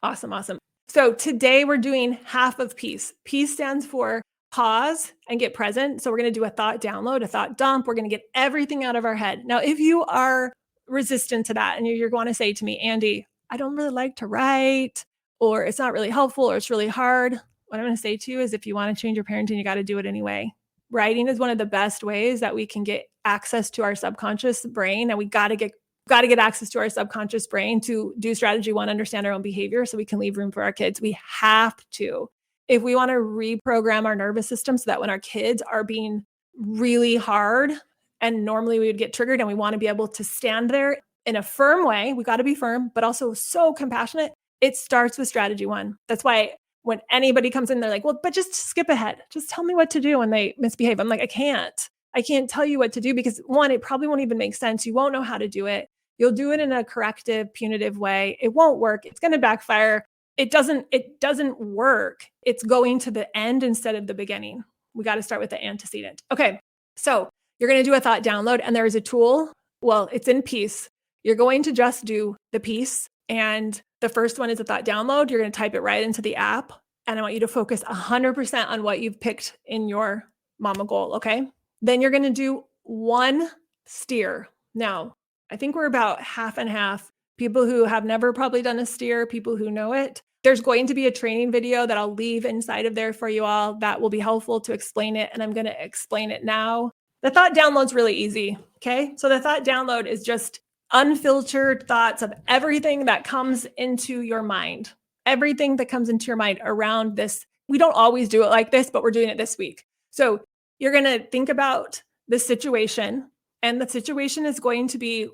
Awesome, awesome. So today we're doing half of peace. Peace stands for pause and get present. So we're going to do a thought download, a thought dump. We're going to get everything out of our head. Now, if you are resistant to that and you're going to say to me, Andy, I don't really like to write, or it's not really helpful, or it's really hard, what I'm going to say to you is if you want to change your parenting, you got to do it anyway. Writing is one of the best ways that we can get access to our subconscious brain, and we got to get access to our subconscious brain to do strategy one, understand our own behavior so we can leave room for our kids. We have to. If we want to reprogram our nervous system so that when our kids are being really hard and normally we would get triggered and we want to be able to stand there in a firm way, we got to be firm, but also so compassionate. It starts with strategy one. That's why when anybody comes in, they're like, well, but just skip ahead. Just tell me what to do when they misbehave. I'm like, I can't tell you what to do because one, it probably won't even make sense. You won't know how to do it. You'll do it in a corrective, punitive way. It won't work. It's going to backfire. It doesn't work. It's going to the end instead of the beginning. We got to start with the antecedent. Okay. So you're going to do a thought download and there is a tool. Well, it's in Peace. You're going to just do the Peace. And the first one is a thought download. You're going to type it right into the app. And I want you to focus 100% on what you've picked in your mama goal. Okay. Then you're going to do one steer. Now, I think we're about half and half. People who have never probably done a steer, people who know it. There's going to be a training video that I'll leave inside of there for you all that will be helpful to explain it. And I'm going to explain it now. The thought download's really easy. Okay. So the thought download is just unfiltered thoughts of everything that comes into your mind, everything that comes into your mind around this. We don't always do it like this, but we're doing it this week. So you're going to think about the situation, and the situation is going to be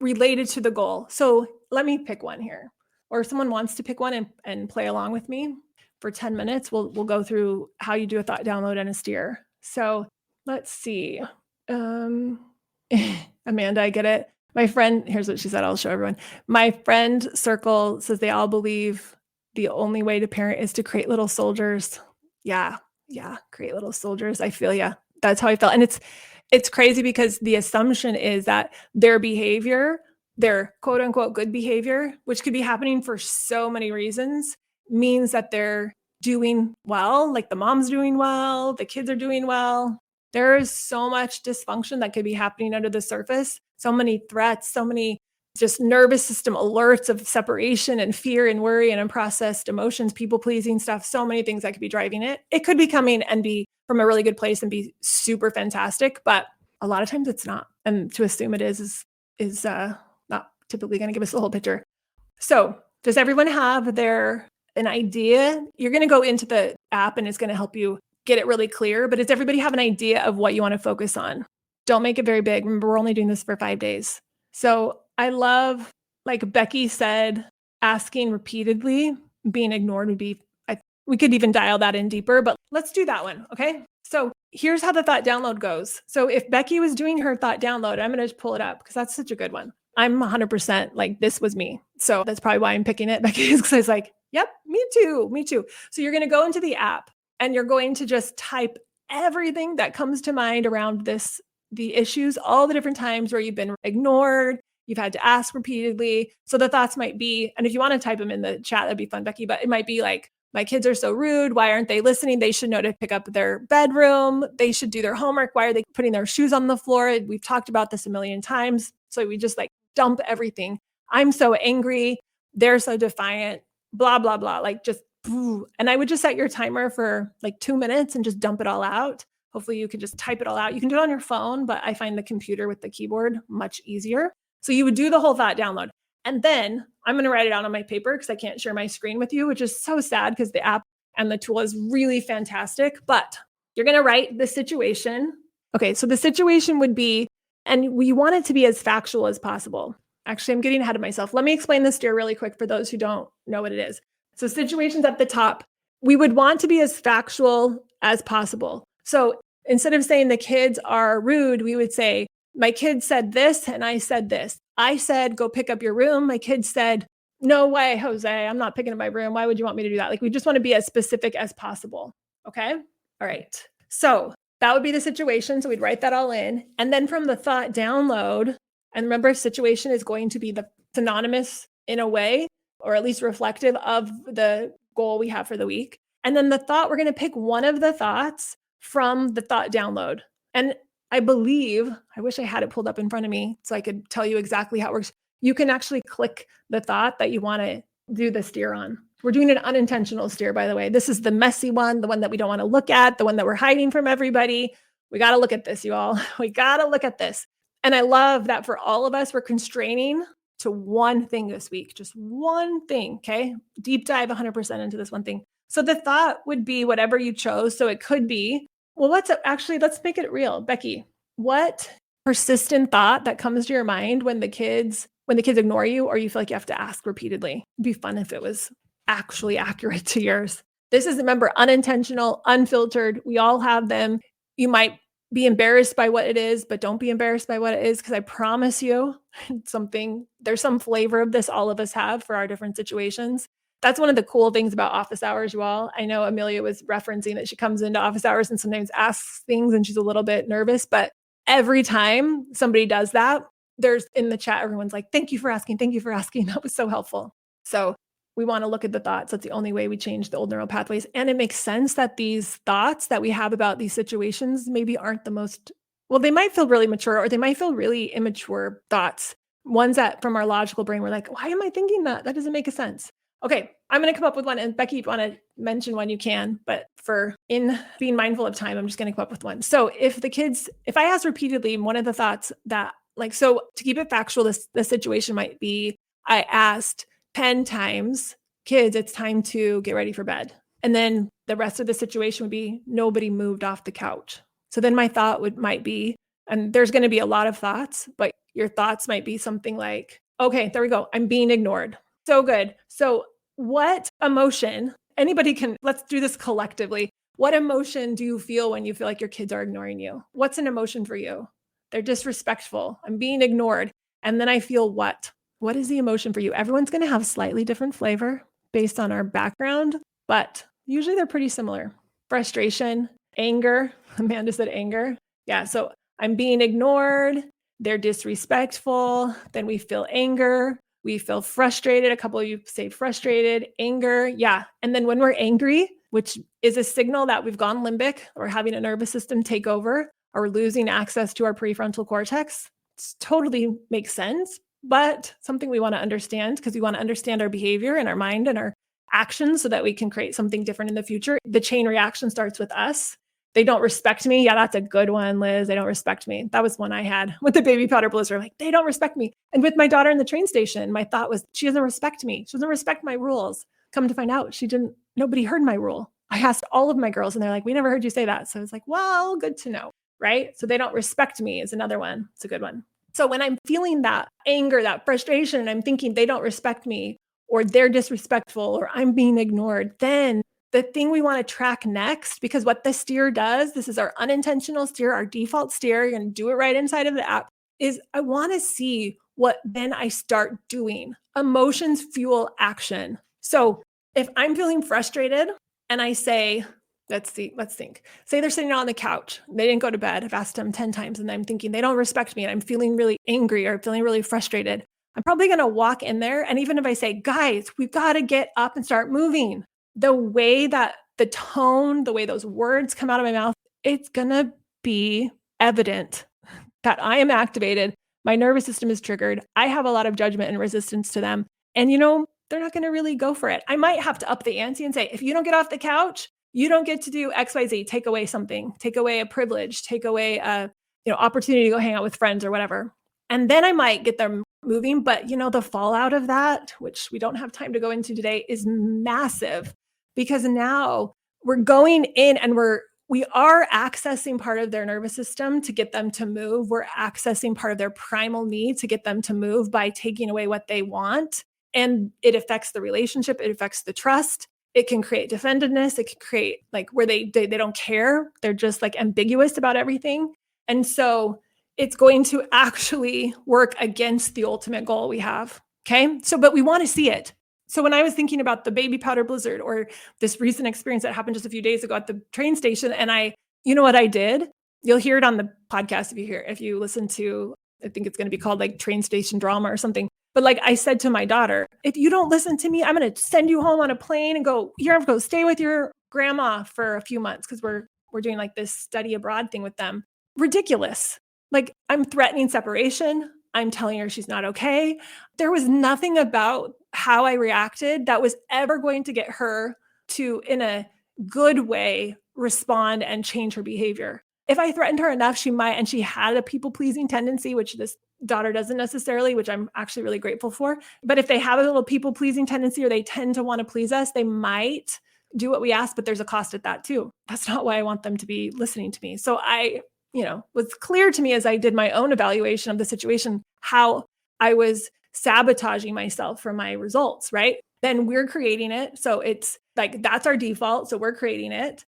related to the goal. So let me pick one here, or if someone wants to pick one and play along with me for 10 minutes, we'll go through how you do a thought download and a steer. So let's see. Amanda, I get it. My friend, here's what she said. I'll show everyone. My friend circle says they all believe the only way to parent is to create little soldiers. Yeah. Create little soldiers. I feel ya. That's how I felt. And it's crazy because the assumption is that their behavior, their quote unquote good behavior, which could be happening for so many reasons, means that they're doing well, like the mom's doing well, the kids are doing well. There is so much dysfunction that could be happening under the surface, so many threats, so many just nervous system alerts of separation and fear and worry and unprocessed emotions, people pleasing stuff, so many things that could be driving it. It could be coming and be from a really good place and be super fantastic, but a lot of times it's not. And to assume it is not typically going to give us the whole picture. So does everyone have an idea? You're going to go into the app and it's going to help you get it really clear, but does everybody have an idea of what you want to focus on? Don't make it very big. Remember, we're only doing this for 5 days. So I love, like Becky said, asking repeatedly, being ignored would be, we could even dial that in deeper, but let's do that one. Okay. So here's how the thought download goes. So if Becky was doing her thought download, I'm going to pull it up because that's such a good one. I'm 100% like, this was me. So that's probably why I'm picking it, Becky, is because I was like, yep, me too. So you're going to go into the app and you're going to just type everything that comes to mind around the issues, all the different times where you've been ignored, you've had to ask repeatedly. So the thoughts might be, and if you want to type them in the chat, that'd be fun, Becky, but it might be like, my kids are so rude. Why aren't they listening? They should know to pick up their bedroom. They should do their homework. Why are they putting their shoes on the floor? We've talked about this a million times. So we just like dump everything. I'm so angry. They're so defiant, blah, blah, blah. Like just, and I would just set your timer for like 2 minutes and just dump it all out. Hopefully you could just type it all out. You can do it on your phone, but I find the computer with the keyboard much easier. So you would do the whole thought download. And then I'm going to write it out on my paper because I can't share my screen with you, which is so sad because the app and the tool is really fantastic. But you're going to write the situation. Okay, so the situation would be, and we want it to be as factual as possible. Actually, I'm getting ahead of myself. Let me explain the steer really quick for those who don't know what it is. So situations at the top, we would want to be as factual as possible. So instead of saying the kids are rude, we would say, my kid said this and I said this. I said, go pick up your room. My kid said, No way, Jose. I'm not picking up my broom. Why would you want me to do that? Like, we just want to be as specific as possible. Okay. All right. So that would be the situation. So we'd write that all in. And then from the thought download, and remember, situation is going to be the synonymous in a way, or at least reflective of the goal we have for the week. And then the thought, we're going to pick one of the thoughts from the thought download. And I believe, I wish I had it pulled up in front of me so I could tell you exactly how it works. You can actually click the thought that you want to do the steer on. We're doing an unintentional steer, by the way. This is the messy one, the one that we don't want to look at, the one that we're hiding from everybody. We got to look at this, you all. We got to look at this. And I love that for all of us, we're constraining to one thing this week, just one thing, okay? Deep dive 100% into this one thing. So the thought would be whatever you chose. So it could be, well, let's make it real. Becky, what persistent thought that comes to your mind when the kids ignore you or you feel like you have to ask repeatedly? It'd be fun if it was actually accurate to yours. This is, remember, unintentional, unfiltered. We all have them. You might be embarrassed by what it is, but don't be embarrassed by what it is, because I promise you there's some flavor of this all of us have for our different situations. That's one of the cool things about office hours, you all. I know Amelia was referencing that she comes into office hours and sometimes asks things and she's a little bit nervous, but every time somebody does that, there's in the chat, everyone's like, thank you for asking. Thank you for asking. That was so helpful. So we want to look at the thoughts. That's the only way we change the old neural pathways. And it makes sense that these thoughts that we have about these situations maybe aren't the most, well, they might feel really mature or they might feel really immature thoughts. Ones that from our logical brain, we're like, why am I thinking that? That doesn't make a sense. Okay, I'm going to come up with one. And Becky, if you want to mention one, you can. But in being mindful of time, I'm just going to come up with one. So if I ask repeatedly, one of the thoughts that, so to keep it factual, the situation might be, I asked 10 times, kids, it's time to get ready for bed. And then the rest of the situation would be, nobody moved off the couch. So then my thought might be, and there's going to be a lot of thoughts, but your thoughts might be something like, okay, there we go. I'm being ignored. So good. So what emotion, let's do this collectively. What emotion do you feel when you feel like your kids are ignoring you? What's an emotion for you? They're disrespectful. I'm being ignored. And then I feel what? What is the emotion for you? Everyone's going to have slightly different flavor based on our background, but usually they're pretty similar. Frustration, anger. Amanda said anger. Yeah. So I'm being ignored. They're disrespectful. Then we feel anger. We feel frustrated. A couple of you say frustrated, anger. Yeah. And then when we're angry, which is a signal that we've gone limbic or having a nervous system take over or losing access to our prefrontal cortex, it totally makes sense, but something we want to understand because we want to understand our behavior and our mind and our actions so that we can create something different in the future. The chain reaction starts with us. They don't respect me. Yeah, that's a good one, Liz. They don't respect me. That was one I had with the baby powder blizzard. Like, they don't respect me. And with my daughter in the train station, my thought was, she doesn't respect me. She doesn't respect my rules. Come to find out, nobody heard my rule. I asked all of my girls and they're like, we never heard you say that. So I was like, well, good to know, right? So they don't respect me is another one. It's a good one. So when I'm feeling that anger, that frustration, and I'm thinking they don't respect me or they're disrespectful or I'm being ignored, then the thing we want to track next, because what the steer does, this is our unintentional steer, our default steer, you're going to do it right inside of the app, is I want to see what then I start doing. Emotions fuel action. So if I'm feeling frustrated and I say, let's think. Say they're sitting on the couch. They didn't go to bed. I've asked them 10 times and I'm thinking they don't respect me and I'm feeling really angry or feeling really frustrated. I'm probably going to walk in there. And even if I say, guys, we've got to get up and start moving, the way that the tone, the way those words come out of my mouth, it's going to be evident that I am activated. My nervous system is triggered. I have a lot of judgment and resistance to them. And, they're not going to really go for it. I might have to up the ante and say, if you don't get off the couch, you don't get to do X, Y, Z, take away something, take away a privilege, take away a opportunity to go hang out with friends or whatever. And then I might get them moving. But, the fallout of that, which we don't have time to go into today, is massive. Because now we're going in and we are accessing part of their nervous system to get them to move. We're accessing part of their primal need to get them to move by taking away what they want. And it affects the relationship. It affects the trust. It can create defendedness. It can create where they don't care. They're just ambiguous about everything. And so it's going to actually work against the ultimate goal we have. Okay. So, but we want to see it. So when I was thinking about the baby powder blizzard or this recent experience that happened just a few days ago at the train station, and you know what I did? You'll hear it on the podcast if you listen to, I think it's going to be called like train station drama or something. But like I said to my daughter, if you don't listen to me, I'm going to send you home on a plane and go, you have to go stay with your grandma for a few months because we're doing like this study abroad thing with them. Ridiculous. Like I'm threatening separation. I'm telling her she's not okay. There was nothing about how I reacted that was ever going to get her to, in a good way, respond and change her behavior. If I threatened her enough, she might, and she had a people pleasing tendency, which this daughter doesn't necessarily, which I'm actually really grateful for. But if they have a little people pleasing tendency or they tend to want to please us, they might do what we ask, but there's a cost at that too. That's not why I want them to be listening to me. So was clear to me as I did my own evaluation of the situation, how I was sabotaging myself for my results, right? Then we're creating it. So it's like, that's our default. So we're creating it.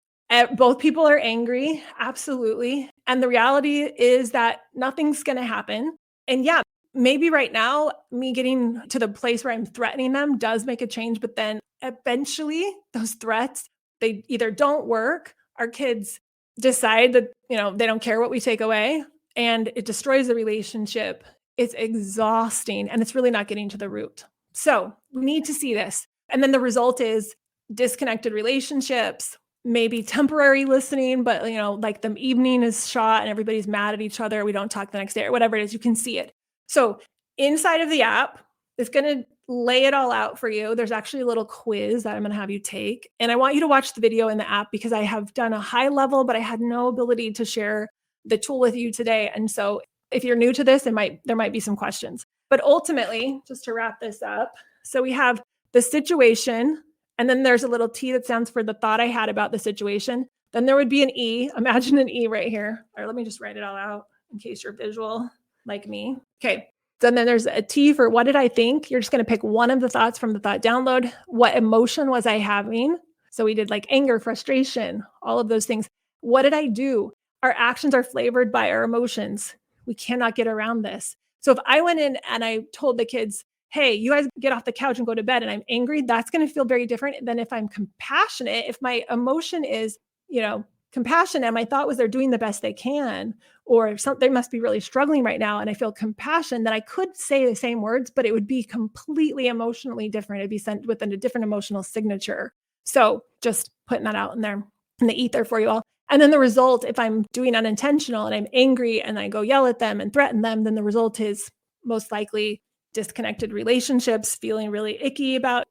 Both people are angry. Absolutely. And the reality is that nothing's going to happen. And yeah, maybe right now, me getting to the place where I'm threatening them does make a change. But then eventually those threats, they either don't work, our kids decide that, they don't care what we take away, and it destroys the relationship. It's exhausting and it's really not getting to the root. So we need to see this. And then the result is disconnected relationships, maybe temporary listening, but like the evening is shot and everybody's mad at each other. We don't talk the next day or whatever it is, you can see it. So inside of the app, it's going to lay it all out for you. There's actually a little quiz that I'm going to have you take. And I want you to watch the video in the app because I have done a high level, but I had no ability to share the tool with you today. And so if you're new to this, there might be some questions. But ultimately, just to wrap this up, so we have the situation, and then there's a little T that stands for the thought I had about the situation. Then there would be an E. Imagine an E right here. Or let me just write it all out in case you're visual like me. Okay. So then there's a T for what did I think? You're just going to pick one of the thoughts from the thought download. What emotion was I having? So we did like anger, frustration, all of those things. What did I do? Our actions are flavored by our emotions. We cannot get around this. So if I went in and I told the kids, hey, you guys get off the couch and go to bed, and I'm angry, that's going to feel very different than if I'm compassionate. If my emotion is, compassion and my thought was they're doing the best they can, or they must be really struggling right now, and I feel compassion, then I could say the same words, but it would be completely emotionally different. It'd be sent within a different emotional signature. So just putting that out in there in the ether for you all. And then the result, if I'm doing unintentional and I'm angry and I go yell at them and threaten them, then the result is most likely disconnected relationships, feeling really icky about,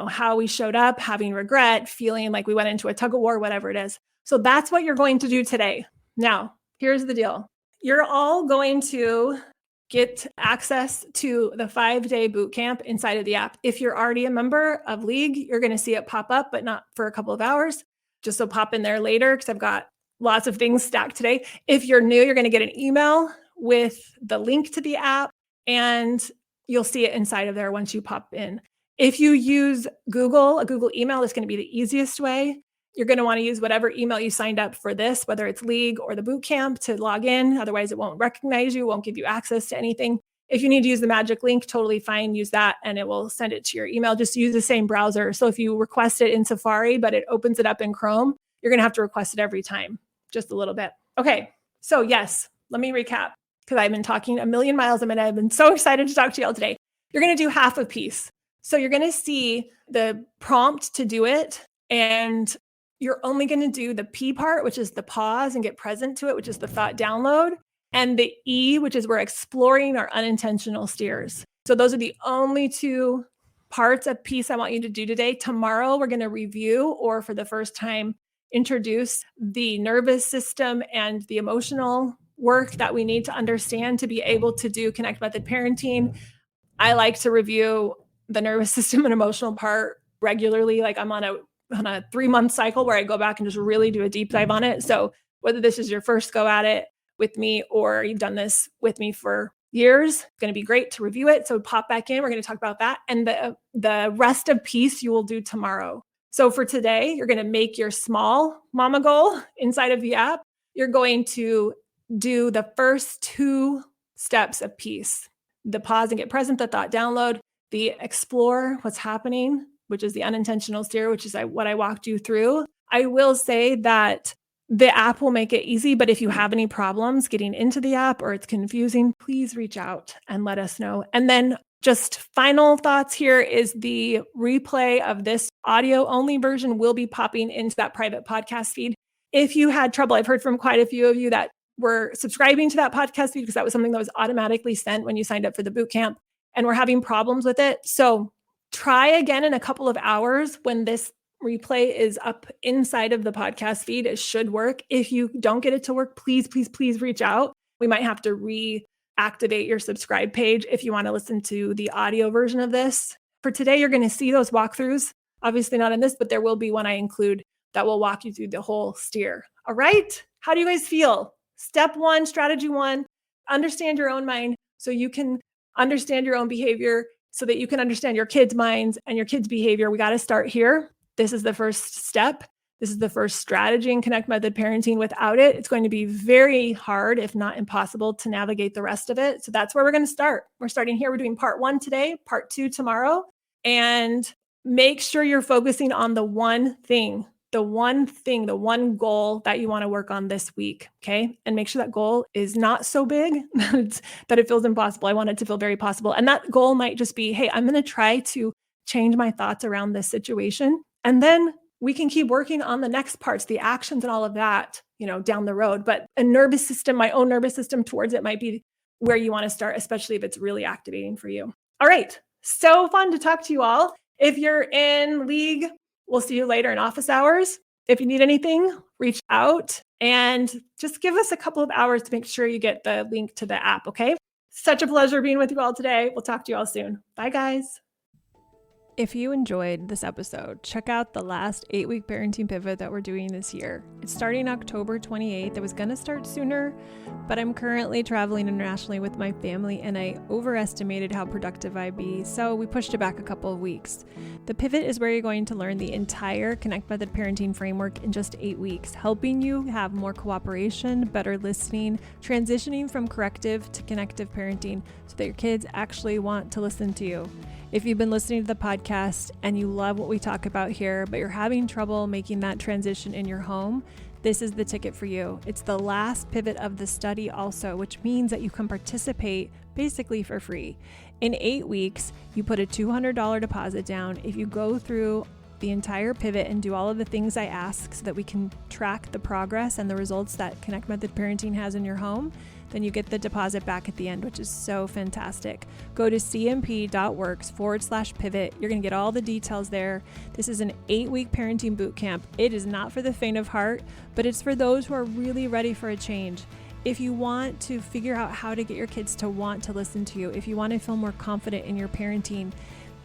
how we showed up, having regret, feeling like we went into a tug of war, whatever it is. So that's what you're going to do today. Now, here's the deal. You're all going to get access to the 5-day boot camp inside of the app. If you're already a member of League, you're going to see it pop up, but not for a couple of hours. Just so pop in there later because I've got lots of things stacked today. If you're new, you're going to get an email with the link to the app, and you'll see it inside of there once you pop in. If you use a Google email is going to be the easiest way. You're going to want to use whatever email you signed up for this, whether it's League or the bootcamp, to log in. Otherwise, it won't recognize you, won't give you access to anything. If you need to use the magic link, totally fine. Use that and it will send it to your email. Just use the same browser. So if you request it in Safari, but it opens it up in Chrome, you're going to have to request it every time, just a little bit. Okay. So yes, let me recap because I've been talking a million miles a minute. I've been so excited to talk to y'all today. You're going to do half a piece. So you're going to see the prompt to do it, and you're only going to do the P part, which is the pause and get present to it, which is the thought download, and the E, which is we're exploring our unintentional steers. So those are the only two parts of piece I want you to do today. Tomorrow, we're going to review, or for the first time, introduce the nervous system and the emotional work that we need to understand to be able to do connect method parenting. I like to review the nervous system and emotional part regularly. Like I'm on a 3-month cycle where I go back and just really do a deep dive on it. So whether this is your first go at it with me or you've done this with me for years, it's going to be great to review it. So pop back in. We're going to talk about that. And the rest of piece you will do tomorrow. So for today, you're going to make your small mama goal inside of the app. You're going to do the first 2 steps of piece, the pause and get present, the thought download. the explore what's happening, which is the unintentional steer, which is what I walked you through. I will say that the app will make it easy, but if you have any problems getting into the app or it's confusing, please reach out and let us know. And then just final thoughts here is the replay of this audio only version will be popping into that private podcast feed. If you had trouble, I've heard from quite a few of you that were subscribing to that podcast feed because that was something that was automatically sent when you signed up for the bootcamp and we're having problems with it. So try again in a couple of hours when this replay is up inside of the podcast feed. It should work. If you don't get it to work, please, please, please reach out. We might have to reactivate your subscribe page if you want to listen to the audio version of this. For today, you're going to see those walkthroughs. Obviously not in this, but there will be one I include that will walk you through the whole steer. All right? How do you guys feel? Step 1, strategy 1, understand your own mind so you can understand your own behavior so that you can understand your kids' minds and your kids' behavior. We got to start here. This is the first step. This is the first strategy in Connect Method Parenting. Without it, it's going to be very hard, if not impossible, to navigate the rest of it. So that's where we're going to start. We're starting here. We're doing part 1 today, part 2 tomorrow. And make sure you're focusing on the one thing, the one goal that you want to work on this week. Okay. And make sure that goal is not so big that it feels impossible. I want it to feel very possible. And that goal might just be, hey, I'm going to try to change my thoughts around this situation. And then we can keep working on the next parts, the actions and all of that, down the road. But my own nervous system towards it might be where you want to start, especially if it's really activating for you. All right. So fun to talk to you all. If you're in league, we'll see you later in office hours. If you need anything, reach out and just give us a couple of hours to make sure you get the link to the app. Okay. Such a pleasure being with you all today. We'll talk to you all soon. Bye, guys. If you enjoyed this episode, check out the last 8-week parenting pivot that we're doing this year. It's starting October 28th. It was going to start sooner, but I'm currently traveling internationally with my family and I overestimated how productive I'd be, so we pushed it back a couple of weeks. The pivot is where you're going to learn the entire Connect Method Parenting framework in just 8 weeks, helping you have more cooperation, better listening, transitioning from corrective to connective parenting so that your kids actually want to listen to you. If you've been listening to the podcast and you love what we talk about here, but you're having trouble making that transition in your home, this is the ticket for you. It's the last pivot of the study also, which means that you can participate basically for free. In 8 weeks, you put a $200 deposit down. If you go through the entire pivot and do all of the things I ask so that we can track the progress and the results that Connect Method Parenting has in your home, then you get the deposit back at the end, which is so fantastic. Go to cmp.works/pivot. You're going to get all the details there. This is an 8-week parenting bootcamp. It is not for the faint of heart, but it's for those who are really ready for a change. If you want to figure out how to get your kids to want to listen to you, if you want to feel more confident in your parenting,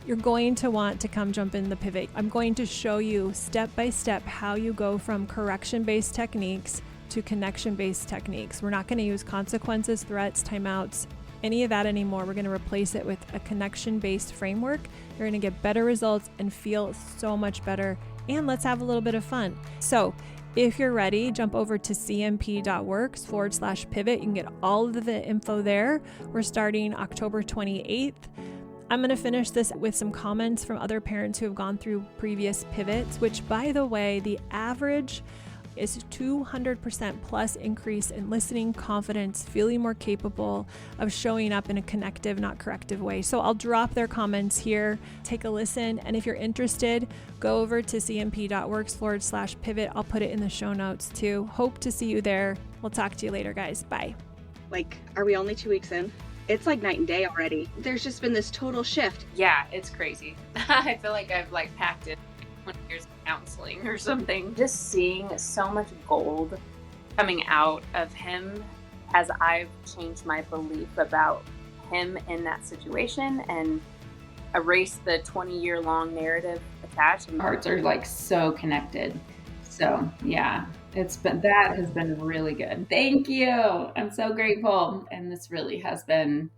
you're going to want to come jump in the pivot. I'm going to show you step by step how you go from correction-based techniques to connection-based techniques. We're not going to use consequences, threats, timeouts, any of that anymore. We're going to replace it with a connection-based framework. You're going to get better results and feel so much better. And let's have a little bit of fun. So if you're ready, jump over to cmp.works/pivot. You can get all of the info there. We're starting October 28th. I'm going to finish this with some comments from other parents who have gone through previous pivots, which, by the way, the average is 200% plus increase in listening, confidence, feeling more capable of showing up in a connective, not corrective way. So I'll drop their comments here. Take a listen. And if you're interested, go over to cmp.works/pivot. I'll put it in the show notes too. Hope to see you there. We'll talk to you later, guys. Bye. Are we only 2 weeks in? It's like night and day already. There's just been this total shift. Yeah, it's crazy. I feel like I've packed in 20 years of counseling or something. Just seeing so much gold coming out of him as I've changed my belief about him in that situation and erased the 20-year-long narrative attached. Hearts are so connected. So yeah, that has been really good. Thank you. I'm so grateful. And this really has been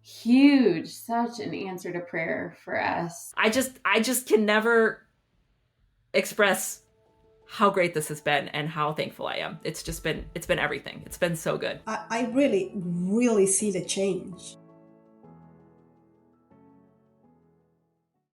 huge, such an answer to prayer for us. I just can never express how great this has been and how thankful I am. It's been everything. It's been so good. I really, really see the change.